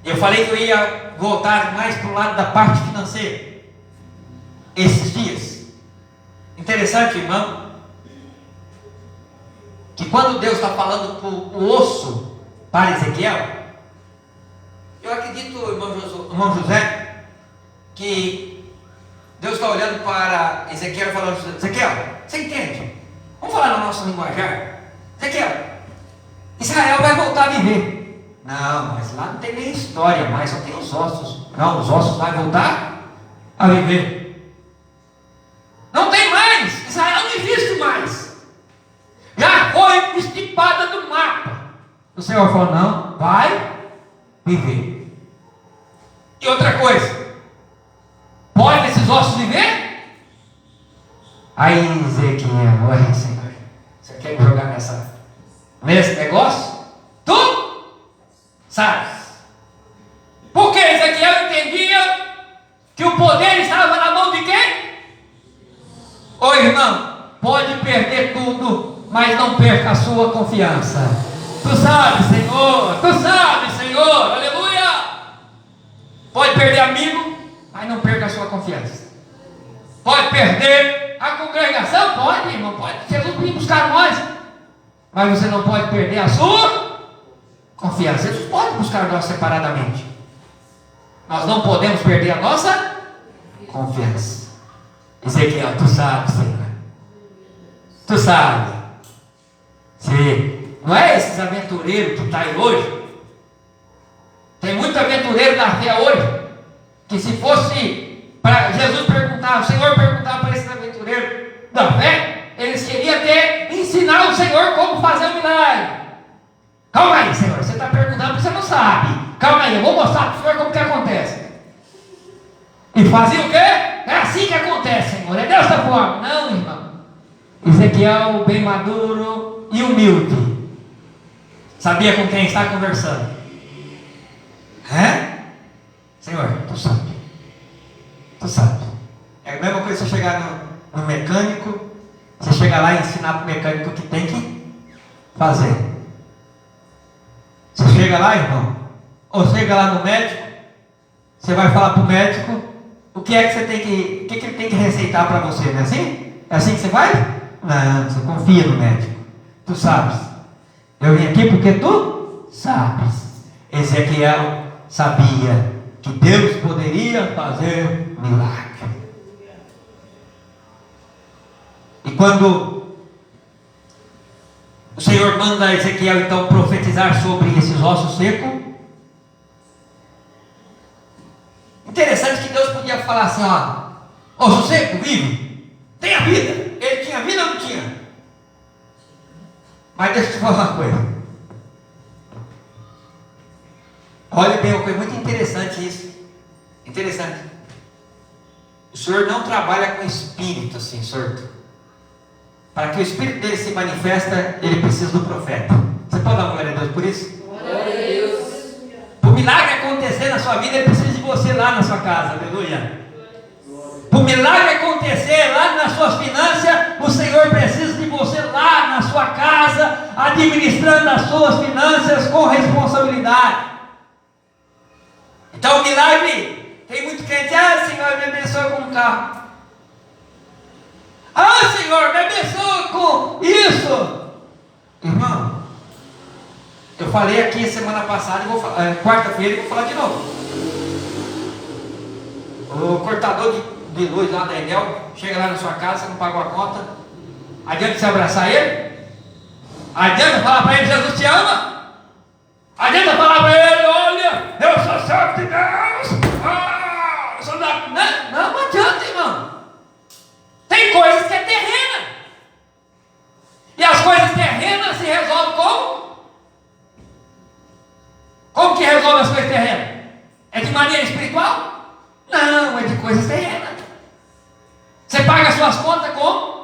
Eu falei que eu ia voltar mais para o lado da parte financeira esses dias. Interessante, irmão, que quando Deus está falando com o osso para Ezequiel, eu acredito, irmão José, que Deus está olhando para Ezequiel e falando: Ezequiel, você entende? Vamos falar na nossa linguajar. Ezequiel, Israel vai voltar a viver. Não, mas lá não tem nem história mais, só tem os ossos. Não, os ossos vão voltar a viver. Não tem mais, Israel não existe mais. Já foi extirpada do mapa. O Senhor falou: não, vai viver. E outra coisa, pode esses ossos viver? Aí Ezequiel: olha, Senhor, você quer me jogar nesse negócio? Tu sabes? Porque Ezequiel entendia que o poder estava na mão de quem? Ô irmão, pode perder tudo, mas não perca a sua confiança. Tu sabes, Senhor, aleluia. Pode perder amigo, mas não perca a sua confiança. Pode perder a congregação, pode, irmão, pode. Jesus vir buscar nós, mas você não pode perder a sua confiança. Jesus pode buscar nós separadamente. Nós não podemos perder a nossa confiança. Ezequiel, tu sabes, Senhor. Tu sabe. Sim. Não é esses aventureiros que está aí hoje? Tem muito aventureiro na fé hoje, que se fosse para Jesus perguntar, o Senhor perguntar para esses aventureiros da fé, eles queriam ensinar o Senhor como fazer o milagre. Calma aí, Senhor, você está perguntando porque você não sabe. Calma aí, eu vou mostrar para o Senhor como que acontece. E fazia o quê? É assim que acontece, Senhor, é dessa forma. Não, irmão. Ezequiel, bem maduro e humilde, sabia com quem está conversando. Senhor, tu sabe. Tu sabe. É a mesma coisa você chegar no mecânico, você chegar lá e ensinar para o mecânico o que tem que fazer. Você chega lá, irmão, ou chega lá no médico, você vai falar para o médico o que é que você tem que, o que ele tem que receitar para você, não é assim? É assim que você vai? Não, você confia no médico. Tu sabes. Eu vim aqui porque tu sabes. Ezequiel sabia que Deus poderia fazer milagre. E quando o Senhor manda Ezequiel então profetizar sobre esses ossos secos, interessante que Deus podia falar assim: Osso seco, vive. Tem a vida. Ele tinha vida ou não tinha? Mas deixa eu te falar uma coisa. Olha bem, uma coisa muito interessante isso. Interessante. O Senhor não trabalha com espírito assim, sorto. Para que o espírito dele se manifesta, ele precisa do profeta. Você pode dar uma glória a Deus por isso? Glória a Deus. Para o milagre acontecer na sua vida, ele precisa de você lá na sua casa. Aleluia. Para o milagre acontecer lá nas suas finanças, o Senhor precisa de você lá na sua casa, administrando as suas finanças com responsabilidade. Então o milagre, tem muito crente, Senhor, me abençoa com um carro. Senhor, me abençoa com isso. Irmão, eu falei aqui semana passada, quarta-feira, eu vou falar de novo. O cortador de luz lá da Enel chega lá na sua casa, você não pagou a conta. Adianta você abraçar ele? Adianta falar para ele, Jesus te ama? Adianta falar para ele, olha, eu sou servo de Deus. Eu sou da... Não adianta, irmão. Tem coisas que é terrena. E as coisas terrenas se resolvem como? Como que resolve as coisas terrenas? É de maneira espiritual? Não, é de coisas terrenas. Você paga as suas contas como?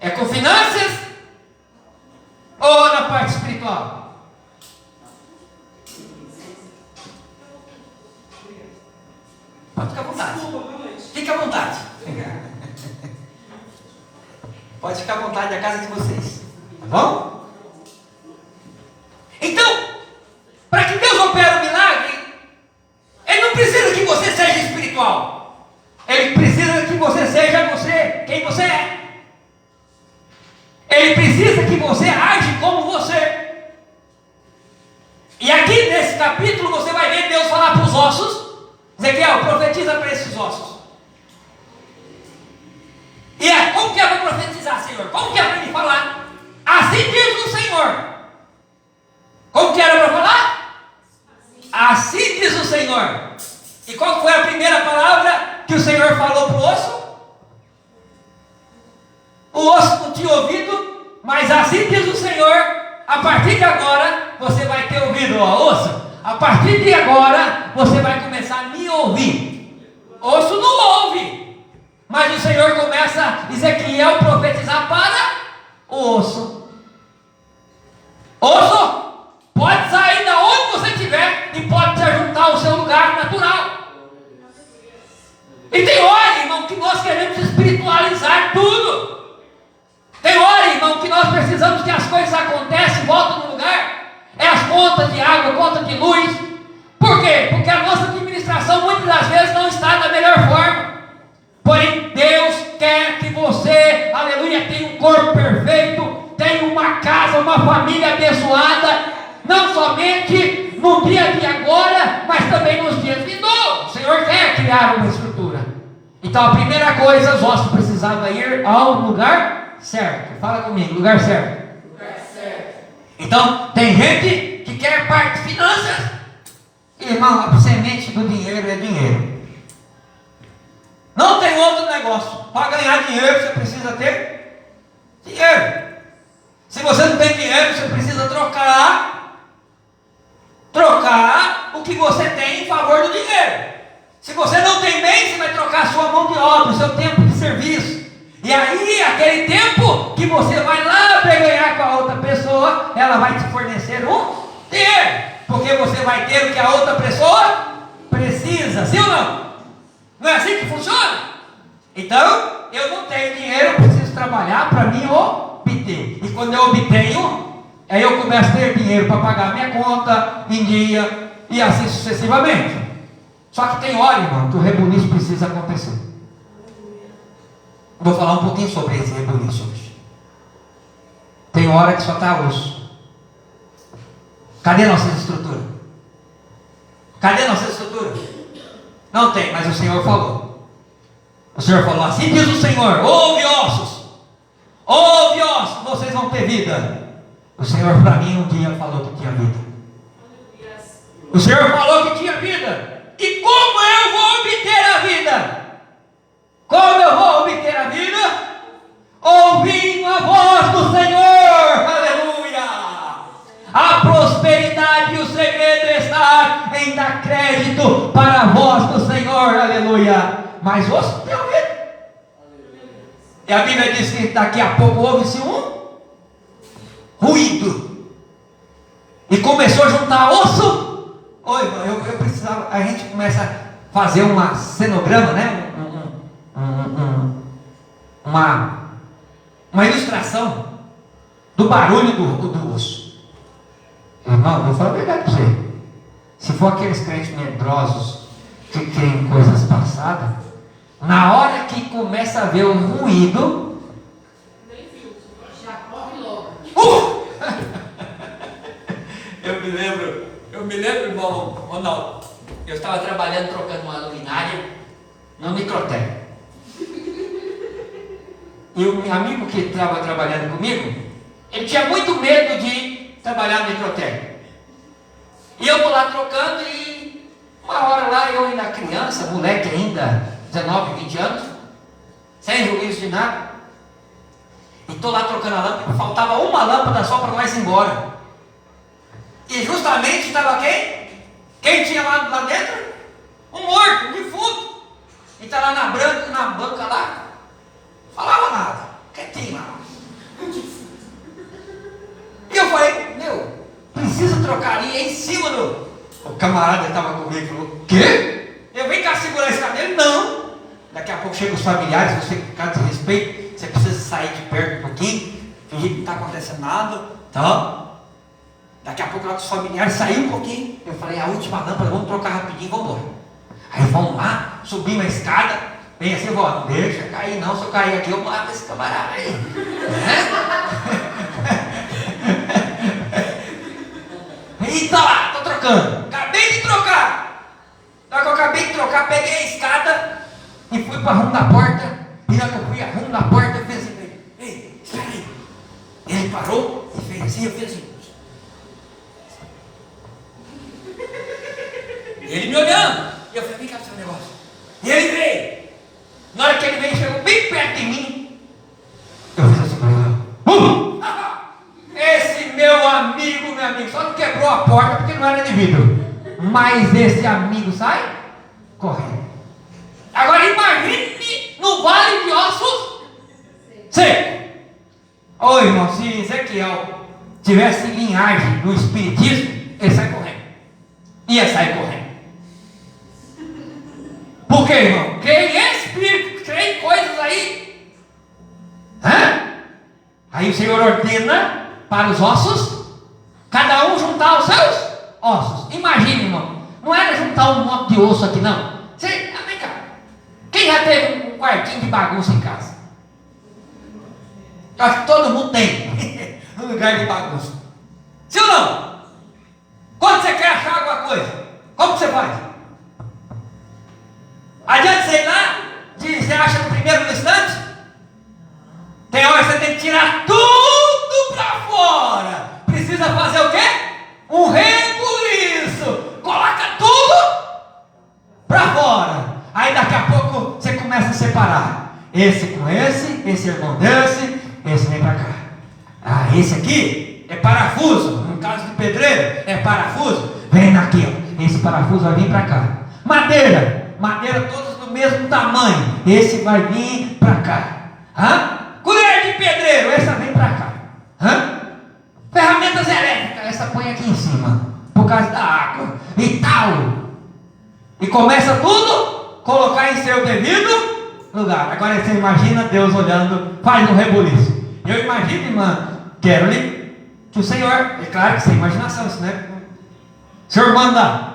É com finanças? Ou na parte espiritual? Pode ficar à vontade. Fique à vontade. Pode ficar à vontade da casa de vocês. Tá bom? Então, para que Deus opere o milagre, Ele não precisa que você seja espiritual. Ele precisa que você seja quem você é. Ele precisa que você age como você. E aqui nesse capítulo você vai ver Deus falar para os ossos. Ezequiel, profetiza para esses ossos. E como que eu vou profetizar, Senhor? Como que é para ele falar? Assim diz o Senhor. Como que era para falar? Assim diz o Senhor. E qual foi a primeira palavra que o Senhor falou para o osso? O osso não tinha ouvido, mas assim diz o Senhor, a partir de agora você vai ter ouvido, osso. A partir de agora você vai começar a me ouvir. Osso não ouve, mas o Senhor começa, Ezequiel, profetizar para o osso. Osso, pode sair da onde você estiver e pode se ajuntar ao seu lugar natural. E tem hora, irmão, que nós queremos espiritualizar tudo. Tem hora, irmão, que nós precisamos que as coisas aconteçam e voltem no lugar. É as contas de água, conta de luz. Por quê? Porque a nossa administração muitas das vezes não está da melhor forma. Porém, Deus quer que você, aleluia, tenha um corpo perfeito, tenha uma casa, uma família abençoada, não somente no dia de agora, mas também nos dias vindouros. O Senhor quer criar uma estrutura. Então, a primeira coisa, os ossos precisavam ir ao lugar certo. Fala comigo, lugar certo. Lugar certo. Então, tem gente que quer parte de finanças. Irmão, a semente do dinheiro é dinheiro. Não tem outro negócio. Para ganhar dinheiro, você precisa ter dinheiro. Se você não tem dinheiro, você precisa trocar o que você tem em favor do dinheiro. Se você não tem bem, você vai trocar a sua mão de obra, o seu tempo de serviço. E aí, aquele tempo que você vai lá ganhar com a outra pessoa, ela vai te fornecer um dinheiro. Porque você vai ter o que a outra pessoa precisa. Sim ou não? Não é assim que funciona? Então, eu não tenho dinheiro, eu preciso trabalhar para mim obter. E quando eu obtenho, aí eu começo a ter dinheiro para pagar minha conta em dia e assim sucessivamente. Só que tem hora, irmão, que o rebuliço precisa acontecer. Vou falar um pouquinho sobre esse rebuliço hoje. Tem hora que só está osso. Cadê nossa estrutura? Cadê nossa estrutura? Não tem, mas o Senhor falou. O Senhor falou, assim diz o Senhor, ouve ossos, vocês vão ter vida. O Senhor para mim um dia falou que tinha vida. O Senhor falou que tinha vida. crédito para a voz do Senhor, aleluia. Mas osso tem ouvido. E a Bíblia diz que daqui a pouco houve-se um ruído. E começou a juntar osso. Oi, irmão, eu precisava. A gente começa a fazer uma cenograma, né? Uma ilustração do barulho do osso. Irmão, vou falar a verdade para você. Se for aqueles crentes medrosos que creem em coisas passadas, na hora que começa a ver o ruído, Já corre logo. Eu me lembro, irmão Ronaldo, eu estava trabalhando, trocando uma luminária no microtério. E o meu amigo que estava trabalhando comigo, ele tinha muito medo de trabalhar no microtério. E eu vou lá trocando e uma hora lá eu ainda criança, moleque ainda, 19, 20 anos, sem juízo de nada. E estou lá trocando a lâmpada, faltava uma lâmpada só para nós ir embora. E justamente estava quem? Quem tinha lá dentro? Um morto, um defunto. E está lá na banca lá, falava nada, quietinho lá. E eu falei, precisa trocar ali em cima do... O camarada que estava comigo e falou, quê? Eu vim cá segurar esse cabelo? Não. Daqui a pouco chegam os familiares, você, por causa de respeito, você precisa sair de perto um pouquinho, fingir que não está acontecendo nada, tá? Daqui a pouco lá os familiares saíram um pouquinho. Eu falei, a última lâmpada, vamos trocar rapidinho e vamos embora. Aí vamos lá, subimos a escada, bem assim, vó, não deixa cair não, se eu cair aqui eu mato esse camarada aí. E tá lá, tô trocando. Acabei de trocar. Na hora que eu acabei de trocar, peguei a escada e fui para rumo da porta. E na hora que eu fui a rumo da porta, eu fiz assim, ei, espera aí. Ele parou e fez assim, eu fiz assim. Ele me olhando. E eu falei, vem cá pro seu negócio. E ele veio. Na hora que ele veio, chegou bem perto de mim. Eu fiz assim para ele. Esse meu amigo, só não quebrou a porta porque não era de vidro. Mas esse amigo sai correndo. Agora imagine no vale de ossos seco. Ô irmão, se Ezequiel tivesse linhagem no espiritismo, ele sai correndo. Ia sair correndo. Por quê, irmão? Creio em espírito, creio em coisas aí. Aí o Senhor ordena para os ossos, cada um juntar os seus ossos. Imagine, irmão, não era juntar um monte de osso aqui, não. Vem cá. Quem já teve um quartinho de bagunça em casa? Acho que todo mundo tem um lugar de bagunça. Sim ou não? Quando você quer achar alguma coisa, como que você faz? Adianta você ir lá, você acha no primeiro instante? Tem hora que você tem que tirar tudo para fora. Precisa fazer o quê? Um rebuliço. Coloca tudo para fora. Aí daqui a pouco você começa a separar. Esse com esse irmão desse, esse vem para cá. Esse aqui é parafuso. No caso de pedreiro, é parafuso. Vem aqui, ó. Esse parafuso vai vir para cá. Madeira todas do mesmo tamanho. Esse vai vir para cá. Colher de pedreiro, essa vem para cá. Ferramentas elétricas, essa põe aqui em cima, por causa da água e tal. E começa tudo, colocar em seu devido lugar. Agora você imagina Deus olhando, faz um rebuliço. Eu imagino, irmã, quero-lhe que o Senhor, é claro que sem imaginação, isso não é? O Senhor manda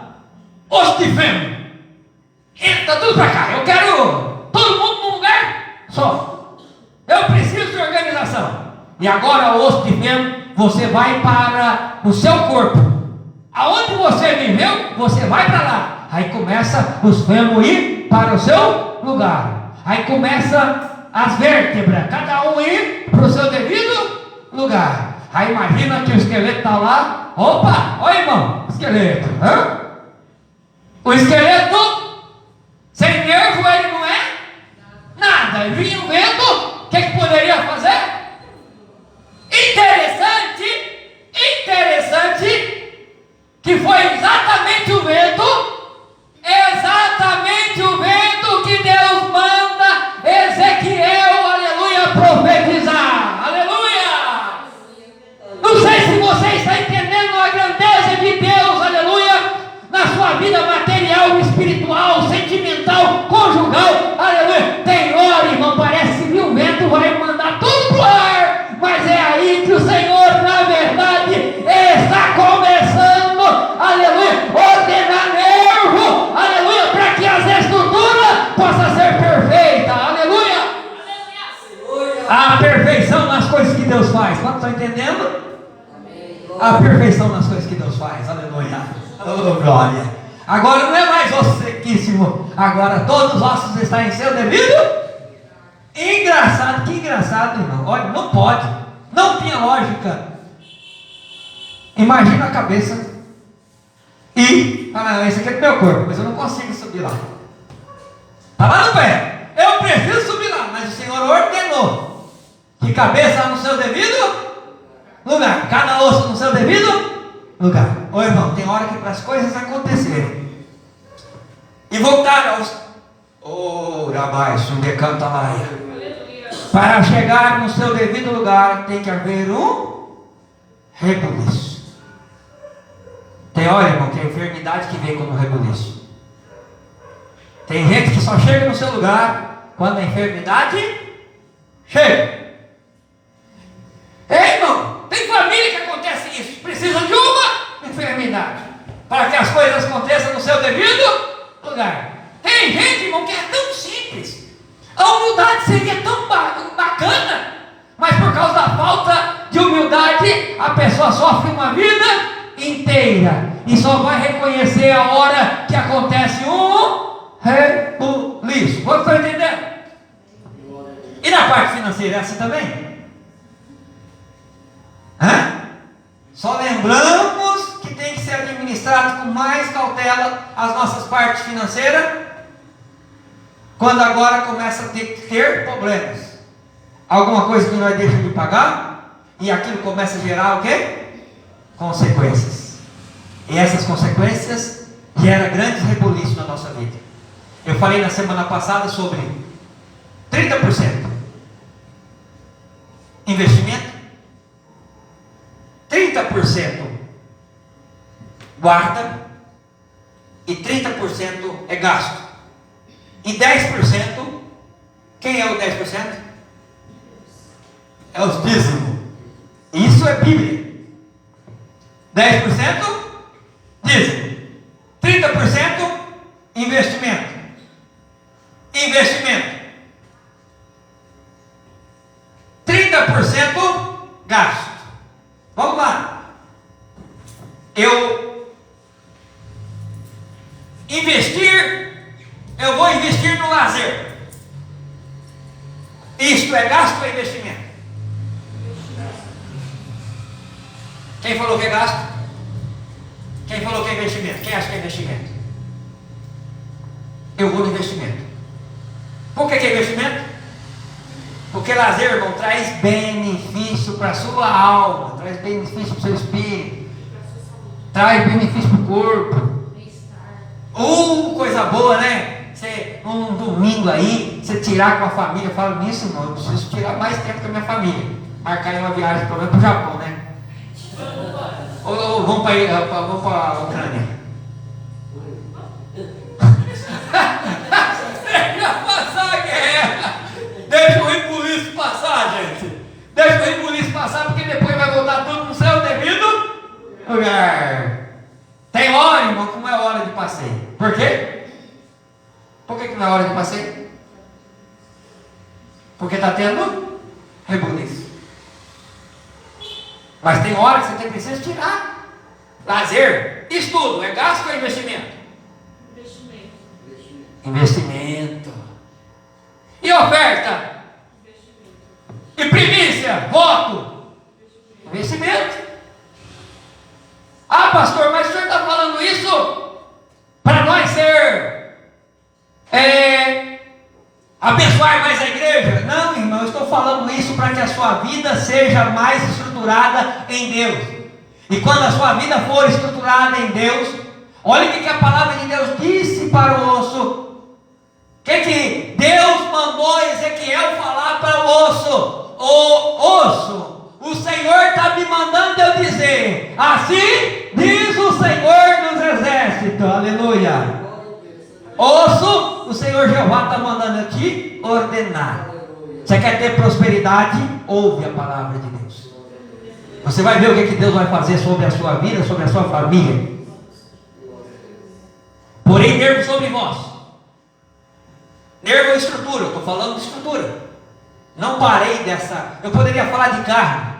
osso de fêmea. Entra tudo para cá. Eu quero todo mundo num lugar só. Eu preciso de organização. E agora, o osso de fêmea, você vai para o seu corpo. Aonde você viveu, você vai para lá. Aí começa os fêmur ir para o seu lugar. Aí começa as vértebras, cada um ir para o seu devido lugar. Aí imagina que o esqueleto está lá. Opa, olha irmão, esqueleto. O esqueleto sem nervo ele não é nada. E vinha o vento, o que poderia fazer? Interessante, que foi exatamente o vento sua vida material, espiritual, sentimental, conjugal, aleluia. Tem hora, irmão, parece que o vento vai mandar tudo pro ar, mas é aí que o Senhor, na verdade, está começando, aleluia, ordenar nervo, aleluia, para que as estruturas possam ser perfeitas, aleluia. A perfeição nas coisas que Deus faz. Quantos estão entendendo? A perfeição nas coisas que Deus faz. Aleluia. Oh, glória. Agora não é mais osso sequíssimo. Agora todos os ossos estão em seu devido. Engraçado. Que engraçado, irmão. Olha, não pode. Não tinha lógica. Imagina a cabeça. E fala, esse aqui é do meu corpo, mas eu não consigo subir lá. Está lá no pé. Eu preciso subir lá, mas o Senhor ordenou que cabeça no seu devido lugar, cada osso no seu devido lugar. Ô irmão, tem hora que para as coisas acontecerem e voltar aos canta lá, para chegar no seu devido lugar tem que haver um rebuliço. Tem hora, irmão, que é a enfermidade que vem como rebuliço. Tem gente que só chega no seu lugar quando a enfermidade chega. Ei, irmão, tem família que acontece isso. Precisa de uma enfermidade para que as coisas aconteçam no seu devido lugar. Tem gente, irmão, que é tão simples. A humildade seria tão bacana, mas por causa da falta de humildade, a pessoa sofre uma vida inteira e só vai reconhecer a hora que acontece um rebuliço. Você está entendendo? E na parte financeira é assim também? Só lembramos que tem que ser administrado com mais cautela as nossas partes financeiras, quando agora começa a ter problemas. Alguma coisa que nós deixamos de pagar, e aquilo começa a gerar o quê? Consequências. E essas consequências geram grandes rebuliços na nossa vida. Eu falei na semana passada sobre 30% investimento, 30% guarda e 30% é gasto. E 10%, quem é o 10%? É os dízimos. Isso é Bíblia. 10% dízimo, 30% investimento. Investimento, 30% gasto. Vamos lá. Eu vou investir no lazer. Isto é gasto ou é investimento? Quem falou que é gasto? Quem falou que é investimento? Quem acha que é investimento? Eu vou no investimento. Por que é investimento? Porque lazer, irmão, traz benefício para a sua alma, traz benefício para o seu espírito, traz benefício para o corpo. Coisa boa, né? Você, um domingo aí, você tirar com a família, eu falo nisso, irmão, eu preciso tirar mais tempo com a minha família. Marcar uma viagem, pelo menos para o Japão, né? Ou vamos para a Ucrânia. Deixa o rebuliço passar, gente. Deixa o rebuliço passar, porque depois vai voltar tudo no seu devido lugar. Tem hora, irmão, que não é hora de passeio. Por quê? Por que não é hora de passeio? Porque está tendo rebuliço. Mas tem hora que você precisa tirar. Lazer, estudo, é gasto ou é investimento? Investimento. E oferta? E primícia? Voto? Investimento. Ah, pastor, mas o senhor está falando isso para nós ser abençoar mais a igreja? Não, irmão, eu estou falando isso para que a sua vida seja mais estruturada em Deus. E quando a sua vida for estruturada em Deus, olha o que a palavra de Deus disse para o osso. O que Deus mandou Ezequiel falar para o osso? O osso, o Senhor está me mandando eu dizer, assim diz o Senhor dos Exércitos. exército, aleluia. Osso, o Senhor Jeová está mandando eu te ordenar. Você quer ter prosperidade? Ouve a palavra de Deus. Você vai ver o que Deus vai fazer sobre a sua vida, sobre a sua família. Porém, nervo sobre vós. Nervo é estrutura, eu estou falando de estrutura. Não parei dessa. Eu poderia falar de carne,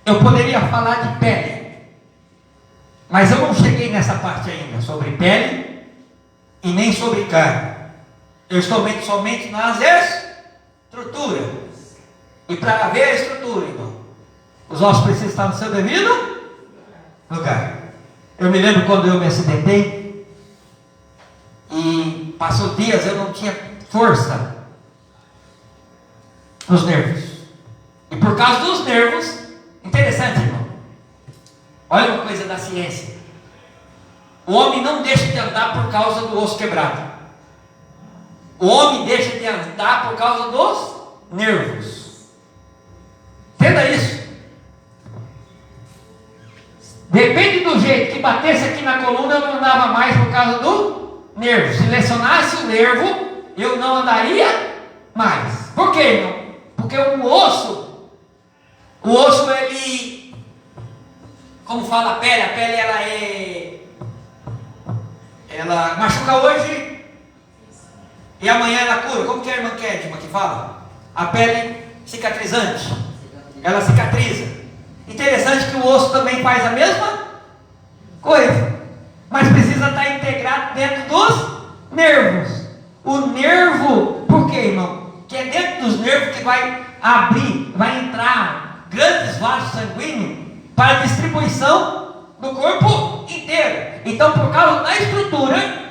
eu poderia falar de pele, mas eu não cheguei nessa parte ainda, sobre pele e nem sobre carne. Eu estou somente nas estruturas. E para ver a estrutura, irmão, os ossos precisam estar no seu devido lugar. Eu me lembro quando eu me acidentei e passou dias, eu não tinha força nos nervos. E por causa dos nervos, interessante, irmão, olha uma coisa da ciência: o homem não deixa de andar por causa do osso quebrado. O homem deixa de andar por causa dos nervos. Entenda isso. Depende do jeito que batesse aqui na coluna, eu não andava mais por causa do nervo. Se lesionasse o nervo, eu não andaria mais. Por quê, irmão? Porque o osso ele, como fala a pele ela machuca hoje e amanhã ela cura. Como que a irmã Kedma que fala? A pele cicatrizante, ela cicatriza. Interessante que o osso também faz a mesma coisa, mas precisa estar integrado dentro dos nervos. O nervo, por quê, irmão? Que é dentro dos nervos que vai abrir, vai entrar grandes vasos sanguíneos para a distribuição do corpo inteiro. Então, por causa da estrutura,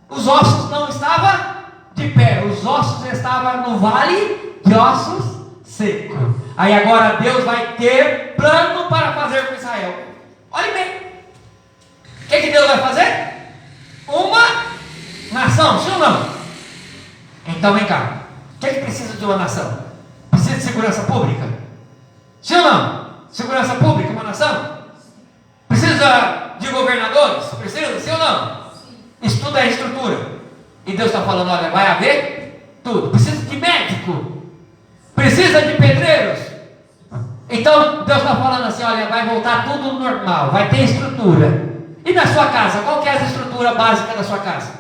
os ossos não estavam de pé, os ossos estavam no vale de ossos secos. Aí agora Deus vai ter plano para fazer com Israel. Olhe bem, o que Deus vai fazer? Uma nação, sim ou não? Então vem cá, o que precisa de uma nação? Precisa de segurança pública? Sim ou não? Segurança pública, uma nação? Precisa de governadores? Precisa, sim ou não? Isso tudo é estrutura. E Deus está falando, olha, vai haver tudo. Precisa de médico? Precisa de pedreiros? Então Deus está falando assim, olha, vai voltar tudo normal, vai ter estrutura. E na sua casa, qual que é a estrutura básica da sua casa?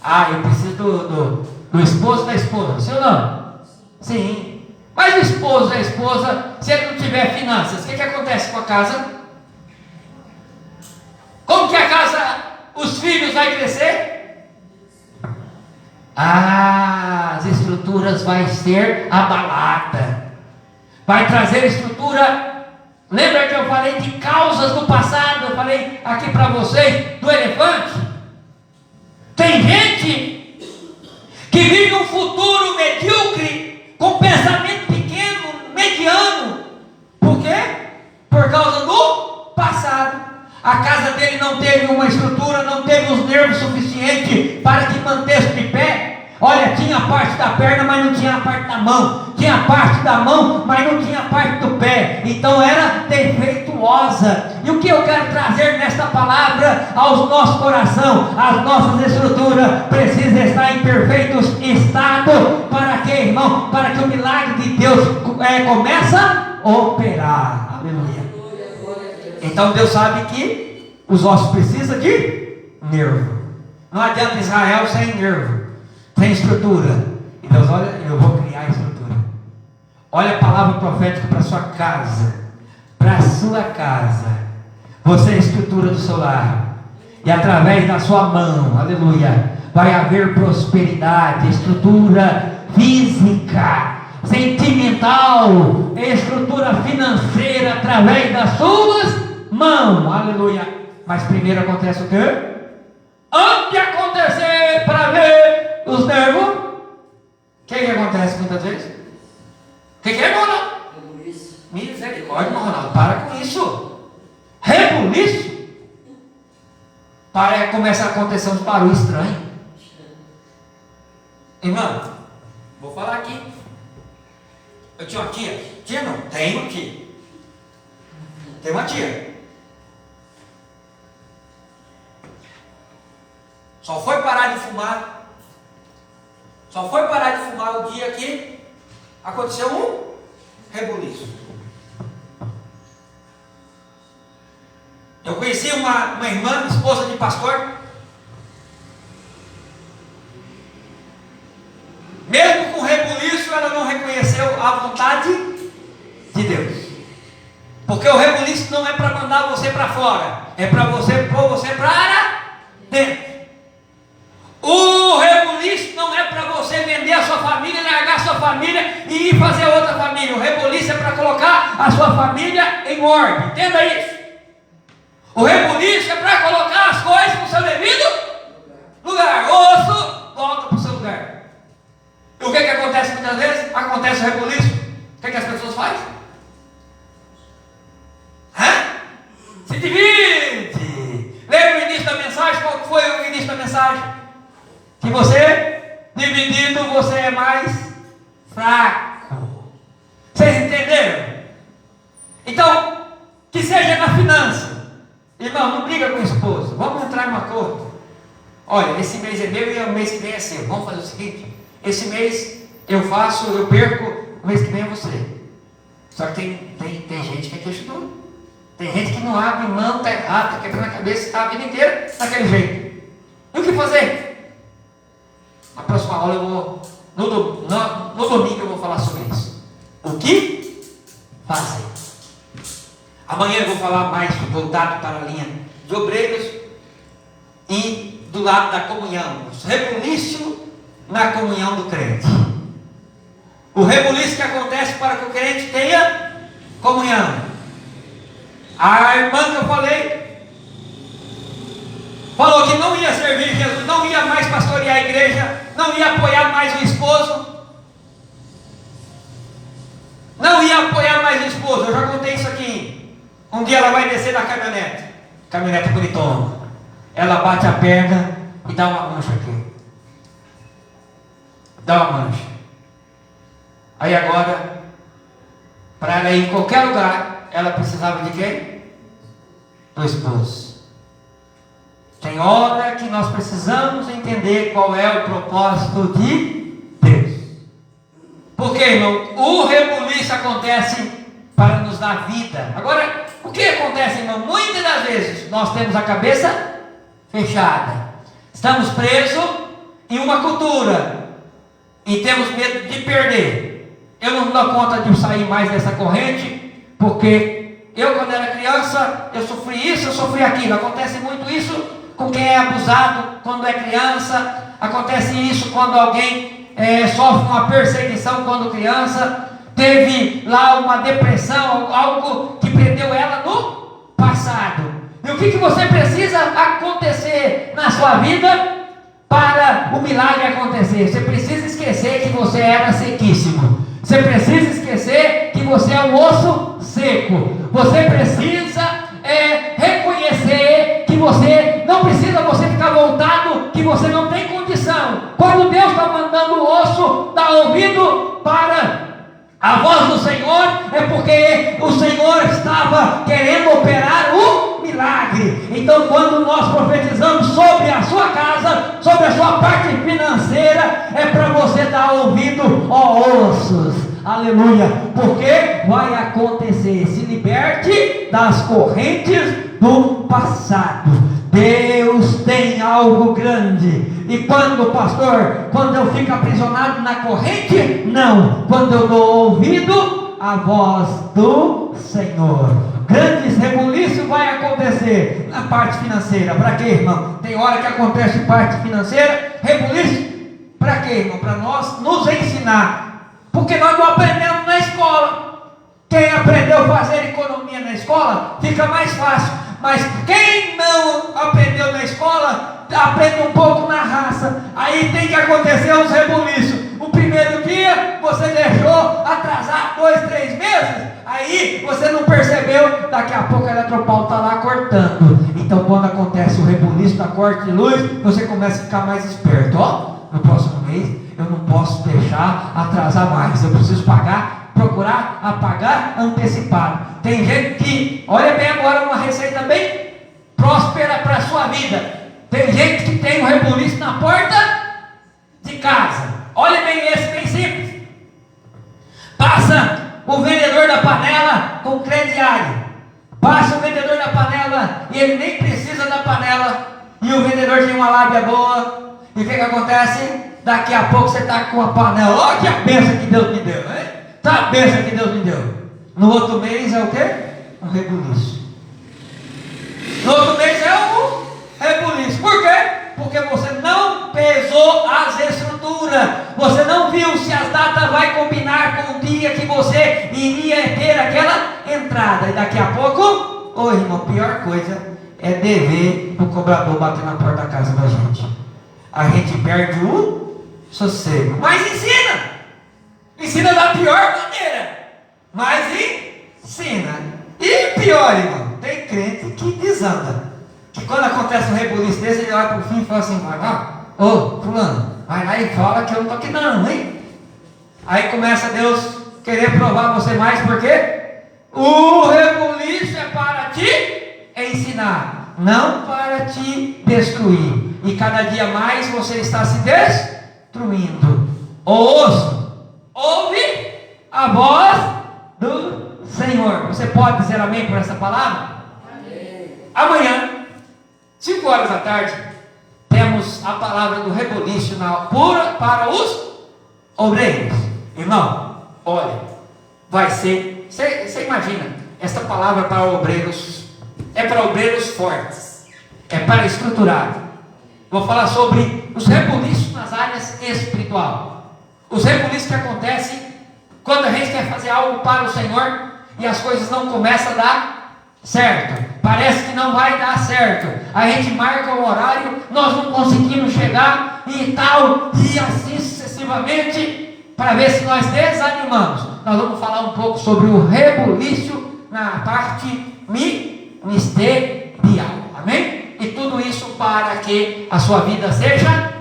Ah, eu preciso do esposo e da esposa, sim ou não? Sim. Mas o esposo e a esposa, se ele não tiver finanças, o que acontece com a casa? Como que a casa, os filhos vai crescer? Ah, as estruturas vai ser abalada. Vai trazer estrutura. Lembra que eu falei de causas do passado? Eu falei aqui para vocês do elefante. Tem gente que vive um futuro medíocre, com pensamento pequeno, mediano. Por quê? Por causa do passado. A casa dele não teve uma estrutura, não teve os nervos suficientes para que mantesse de pé. Olha, tinha a parte da perna, mas não tinha a parte da mão. Tinha a parte da mão, mas não tinha a parte do pé. Então era defeituosa. E o que eu quero trazer nesta palavra aos nossos corações? As nossas estruturas precisam estar em perfeito estado. Para quê, irmão? Para que o milagre de Deus comece a operar. Aleluia. Então Deus sabe que os ossos precisam de nervo. Não adianta Israel sem nervo, sem estrutura. E Deus, olha, eu vou criar estrutura. Olha a palavra profética para a sua casa. Para a sua casa. Você é a estrutura do seu lar. E através da sua mão, aleluia, vai haver prosperidade, estrutura física, sentimental, estrutura financeira através das suas mãos, aleluia. Mas primeiro acontece o quê? Antes de acontecer para ver os nervos, o que acontece muitas vezes? O que é, irmão Ronaldo? Misericórdia, irmão Ronaldo, para com isso. Rebuliço? Começa a acontecer uns barulhos estranhos. Irmão, vou falar aqui. Eu tinha uma tia. Tia não, tenho uma tia. Tem uma tia. Só foi parar de fumar. Só foi parar de fumar o dia que aconteceu um rebuliço. Eu conheci uma irmã, esposa de pastor. Mesmo com rebuliço, ela não reconheceu a vontade de Deus. Porque o rebuliço não é para mandar você para fora, é para você pôr você para dentro. O rebuliço não é para você vender a sua família, largar a sua família e ir fazer outra família. O rebuliço é para colocar a sua família em ordem. Entenda isso. O rebuliço é para colocar as coisas no seu devido lugar. Osso, volta para o seu lugar. E o que acontece muitas vezes? Acontece o rebuliço. O que as pessoas fazem? Se divide. Lembra o início da mensagem? Qual foi o início da mensagem? Que você, dividido, você é mais fraco. Vocês entenderam? Então, que seja na finança. Irmão, não briga com o esposo. Vamos entrar em um acordo. Olha, esse mês é meu e o mês que vem é seu. Vamos fazer o seguinte: esse mês eu perco, o mês que vem é você. Só que tem gente que é queixo duro. Tem gente que não abre mão, está errado, está quebrando a cabeça, está a vida inteira daquele jeito. E o que fazer? Na próxima aula eu vou, no domingo eu vou falar sobre isso. O que fazer? Amanhã eu vou falar mais voltado para a linha de obreiros e do lado da comunhão. O rebuliço na comunhão do crente. O rebuliço que acontece para que o crente tenha comunhão. A irmã que eu falei falou que não ia servir Jesus, não ia mais pastorear a igreja, não ia apoiar mais o esposo, não ia apoiar mais o esposo. Eu já contei isso aqui. Um dia ela vai descer da caminhonete bonitona, ela bate a perna e dá uma mancha aqui, dá uma mancha. Aí agora, para ela ir em qualquer lugar, ela precisava de quem? Do esposo. Tem hora que nós precisamos entender qual é o propósito de Deus. Porque, irmão, o rebuliço acontece para nos dar vida. Agora, o que acontece, irmão? Muitas das vezes nós temos a cabeça fechada. Estamos presos em uma cultura e temos medo de perder. Eu não dou conta de sair mais dessa corrente, porque eu, quando era criança, eu sofri isso, eu sofri aquilo. Acontece muito isso com quem é abusado quando é criança. Acontece isso quando alguém sofre uma perseguição quando criança. Teve lá uma depressão, algo que prendeu ela no passado. E o que você precisa acontecer na sua vida para o milagre acontecer? Você precisa esquecer que você era sequíssimo. Você precisa esquecer que você é um osso seco. Você precisa reconhecer que você não precisa ficar voltado, que você não tem condição. Quando Deus está mandando o osso dar ouvido para a voz do Senhor, é porque o Senhor estava querendo operar o milagre. Então, quando nós profetizamos sobre a sua casa, sobre a sua parte financeira, é para você dar ouvido, ó ossos, aleluia, porque vai acontecer. Se liberte das correntes do passado. Deus tem algo grande. E quando, pastor, quando eu fico aprisionado na corrente? Não, quando eu dou ouvido à voz do Senhor. Grandes rebuliço vai acontecer na parte financeira. Para quê, irmão? Tem hora que acontece em parte financeira, rebuliço. Para quê, irmão? Para nós nos ensinar. Porque nós não aprendemos na escola. Quem aprendeu a fazer economia na escola, fica mais fácil. Mas quem não aprendeu na escola, aprende um pouco na raça. Aí tem que acontecer uns rebuliços. O primeiro dia você deixou atrasar 2, 3 meses. Aí você não percebeu. Daqui a pouco a Eletropaulo está lá cortando. Então quando acontece o rebuliço da corte de luz, você começa a ficar mais esperto. No próximo mês eu não posso deixar atrasar mais. Eu preciso procurar apagar antecipado. Tem gente que, olha bem agora, uma receita bem próspera para a sua vida. Tem gente que tem um rebuliço na porta de casa. Olha bem esse, bem simples. Passa o vendedor da panela com crediário. Passa o vendedor da panela e ele nem precisa da panela. E o vendedor tem uma lábia boa. E o que acontece? Daqui a pouco você está com a panela. Olha que a bênção que Deus me deu, hein? Tá a bênção que Deus me deu. No outro mês é o quê? Um rebuliço. No outro mês é um rebuliço. Por quê? Porque você não pesou as estruturas. Você não viu se as datas vai combinar com o dia que você iria ter aquela entrada. E daqui a pouco, ô irmão, pior coisa é dever o cobrador bater na porta da casa da gente. A gente perde o sossego. Mas ensina. Ensina da pior maneira. Mas ensina. E pior, irmão, tem crente que desanda. Que quando acontece um rebuliço desse, ele olha para o fim e fala assim: vai lá, ô fulano, vai lá e fala que eu não estou aqui não, hein? Aí começa Deus querer provar você mais, porque o rebuliço é para te ensinar, não para te destruir. E cada dia mais você está se destruindo. Ouve a voz do Senhor. Você pode dizer amém por essa palavra? Amém. Amanhã, 5 horas da tarde, temos a palavra do rebuliço para os obreiros. Irmão, olha, vai ser, você imagina, essa palavra para obreiros, é para obreiros fortes, é para estruturar. Vou falar sobre os rebuliços nas áreas espirituais. Os rebuliços que acontecem quando a gente quer fazer algo para o Senhor e as coisas não começam a dar certo. Parece que não vai dar certo. A gente marca o horário, nós não conseguimos chegar e tal, e assim sucessivamente, para ver se nós desanimamos. Nós vamos falar um pouco sobre o rebuliço na parte ministerial. Amém? E tudo isso para que a sua vida seja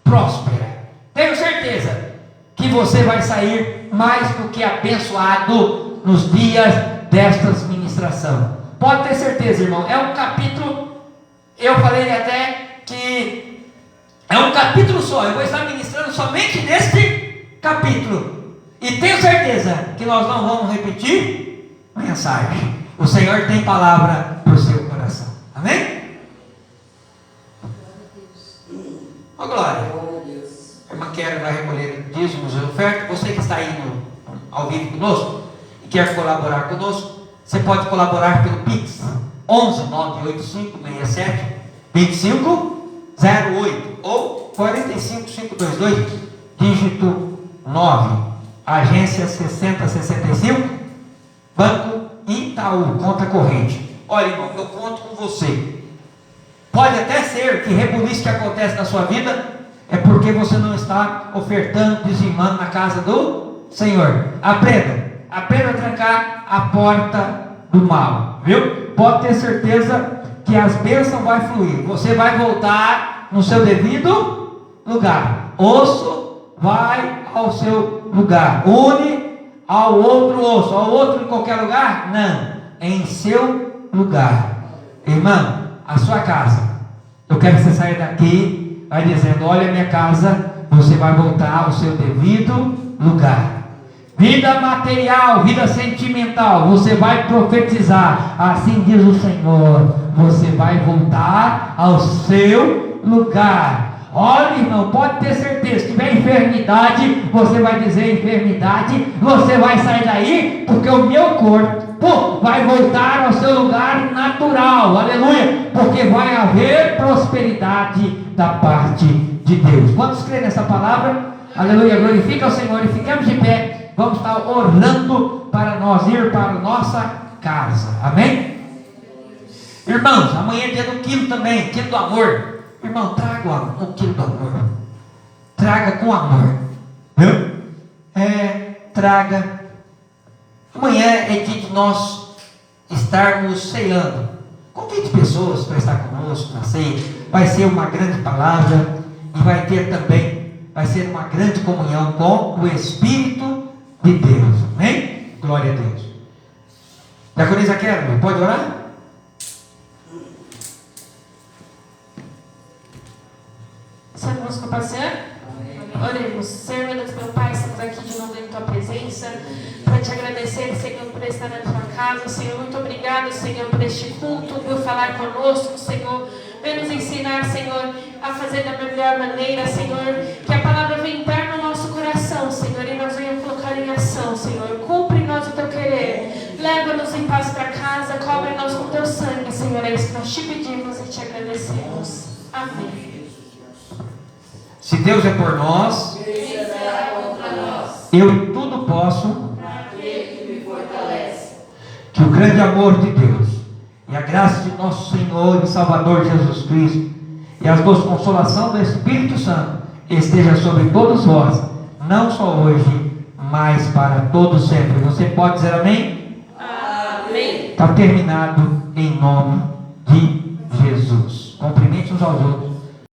próspera. Tenho certeza que você vai sair mais do que abençoado nos dias destas ministração. Pode ter certeza, irmão. É um capítulo, eu falei até que é um capítulo só. Eu vou estar ministrando somente neste capítulo. E tenho certeza que nós não vamos repetir mensagem. O Senhor tem palavra para o seu coração. Amém? Ó, glória. A irmã Kera vai recolher dízimos e ofertas. Você que está aí ao vivo conosco e quer colaborar conosco, você pode colaborar pelo Pix 11 985 67 2508 ou 45522 dígito 9, agência 6065, Banco Itaú, conta corrente. Olha, irmão, eu conto com você. Pode até ser que rebuliço que acontece na sua vida é porque você não está ofertando, dizimando na casa do Senhor. Aprenda a trancar a porta do mal, viu? Pode ter certeza que as bênçãos vão fluir. Você vai voltar no seu devido lugar. Osso vai ao seu lugar. Une ao outro osso. Ao outro em qualquer lugar? Não. Em seu lugar. Irmão, a sua casa. Eu quero que você saia daqui, vai dizendo: olha a minha casa. Você vai voltar ao seu devido lugar. Vida material, vida sentimental, você vai profetizar, assim diz o Senhor, você vai voltar ao seu lugar. Olha, irmão, pode ter certeza, se tiver enfermidade, você vai dizer enfermidade, você vai sair daí, porque o meu corpo vai voltar ao seu lugar natural, aleluia, porque vai haver prosperidade da parte de Deus. Quantos creem nessa palavra? Aleluia, glorifica o Senhor e ficamos de pé. Vamos estar orando para nós ir para a nossa casa. Amém? Irmãos, amanhã é dia do quilo também, quilo do amor. Irmão, traga um quilo do amor. Traga com amor. Viu? Traga. Amanhã é dia de nós estarmos ceando. Convide pessoas para estar conosco na ceia. Vai ser uma grande palavra e vai ser uma grande comunhão com o Espírito de Deus. Amém? Glória a Deus. Diaconisa Kera, pode orar? conosco, passeando? Oremos. Senhor, meu Deus, meu Pai, estamos aqui de novo em Tua presença para Te agradecer, Senhor, por estar na Tua casa. Senhor, muito obrigado, Senhor, por este culto, por falar conosco, Senhor. Vem nos ensinar, Senhor, a fazer da melhor maneira, Senhor. Que a palavra venha entrar no nosso coração, Senhor, e nós venhamos colocar em ação, Senhor. Cumpre em nós o Teu querer. Leva-nos em paz para casa, cobre-nos com Teu sangue, Senhor. É isso que nós Te pedimos e Te agradecemos. Amém. Se Deus é por nós, eu tudo posso. Que o grande amor de Deus e a graça de nosso Senhor e Salvador Jesus Cristo e a doce consolação do Espírito Santo esteja sobre todos vós, não só hoje, mas para todos sempre. Você pode dizer amém? Amém. Está terminado em nome de Jesus. Cumprimente uns aos outros.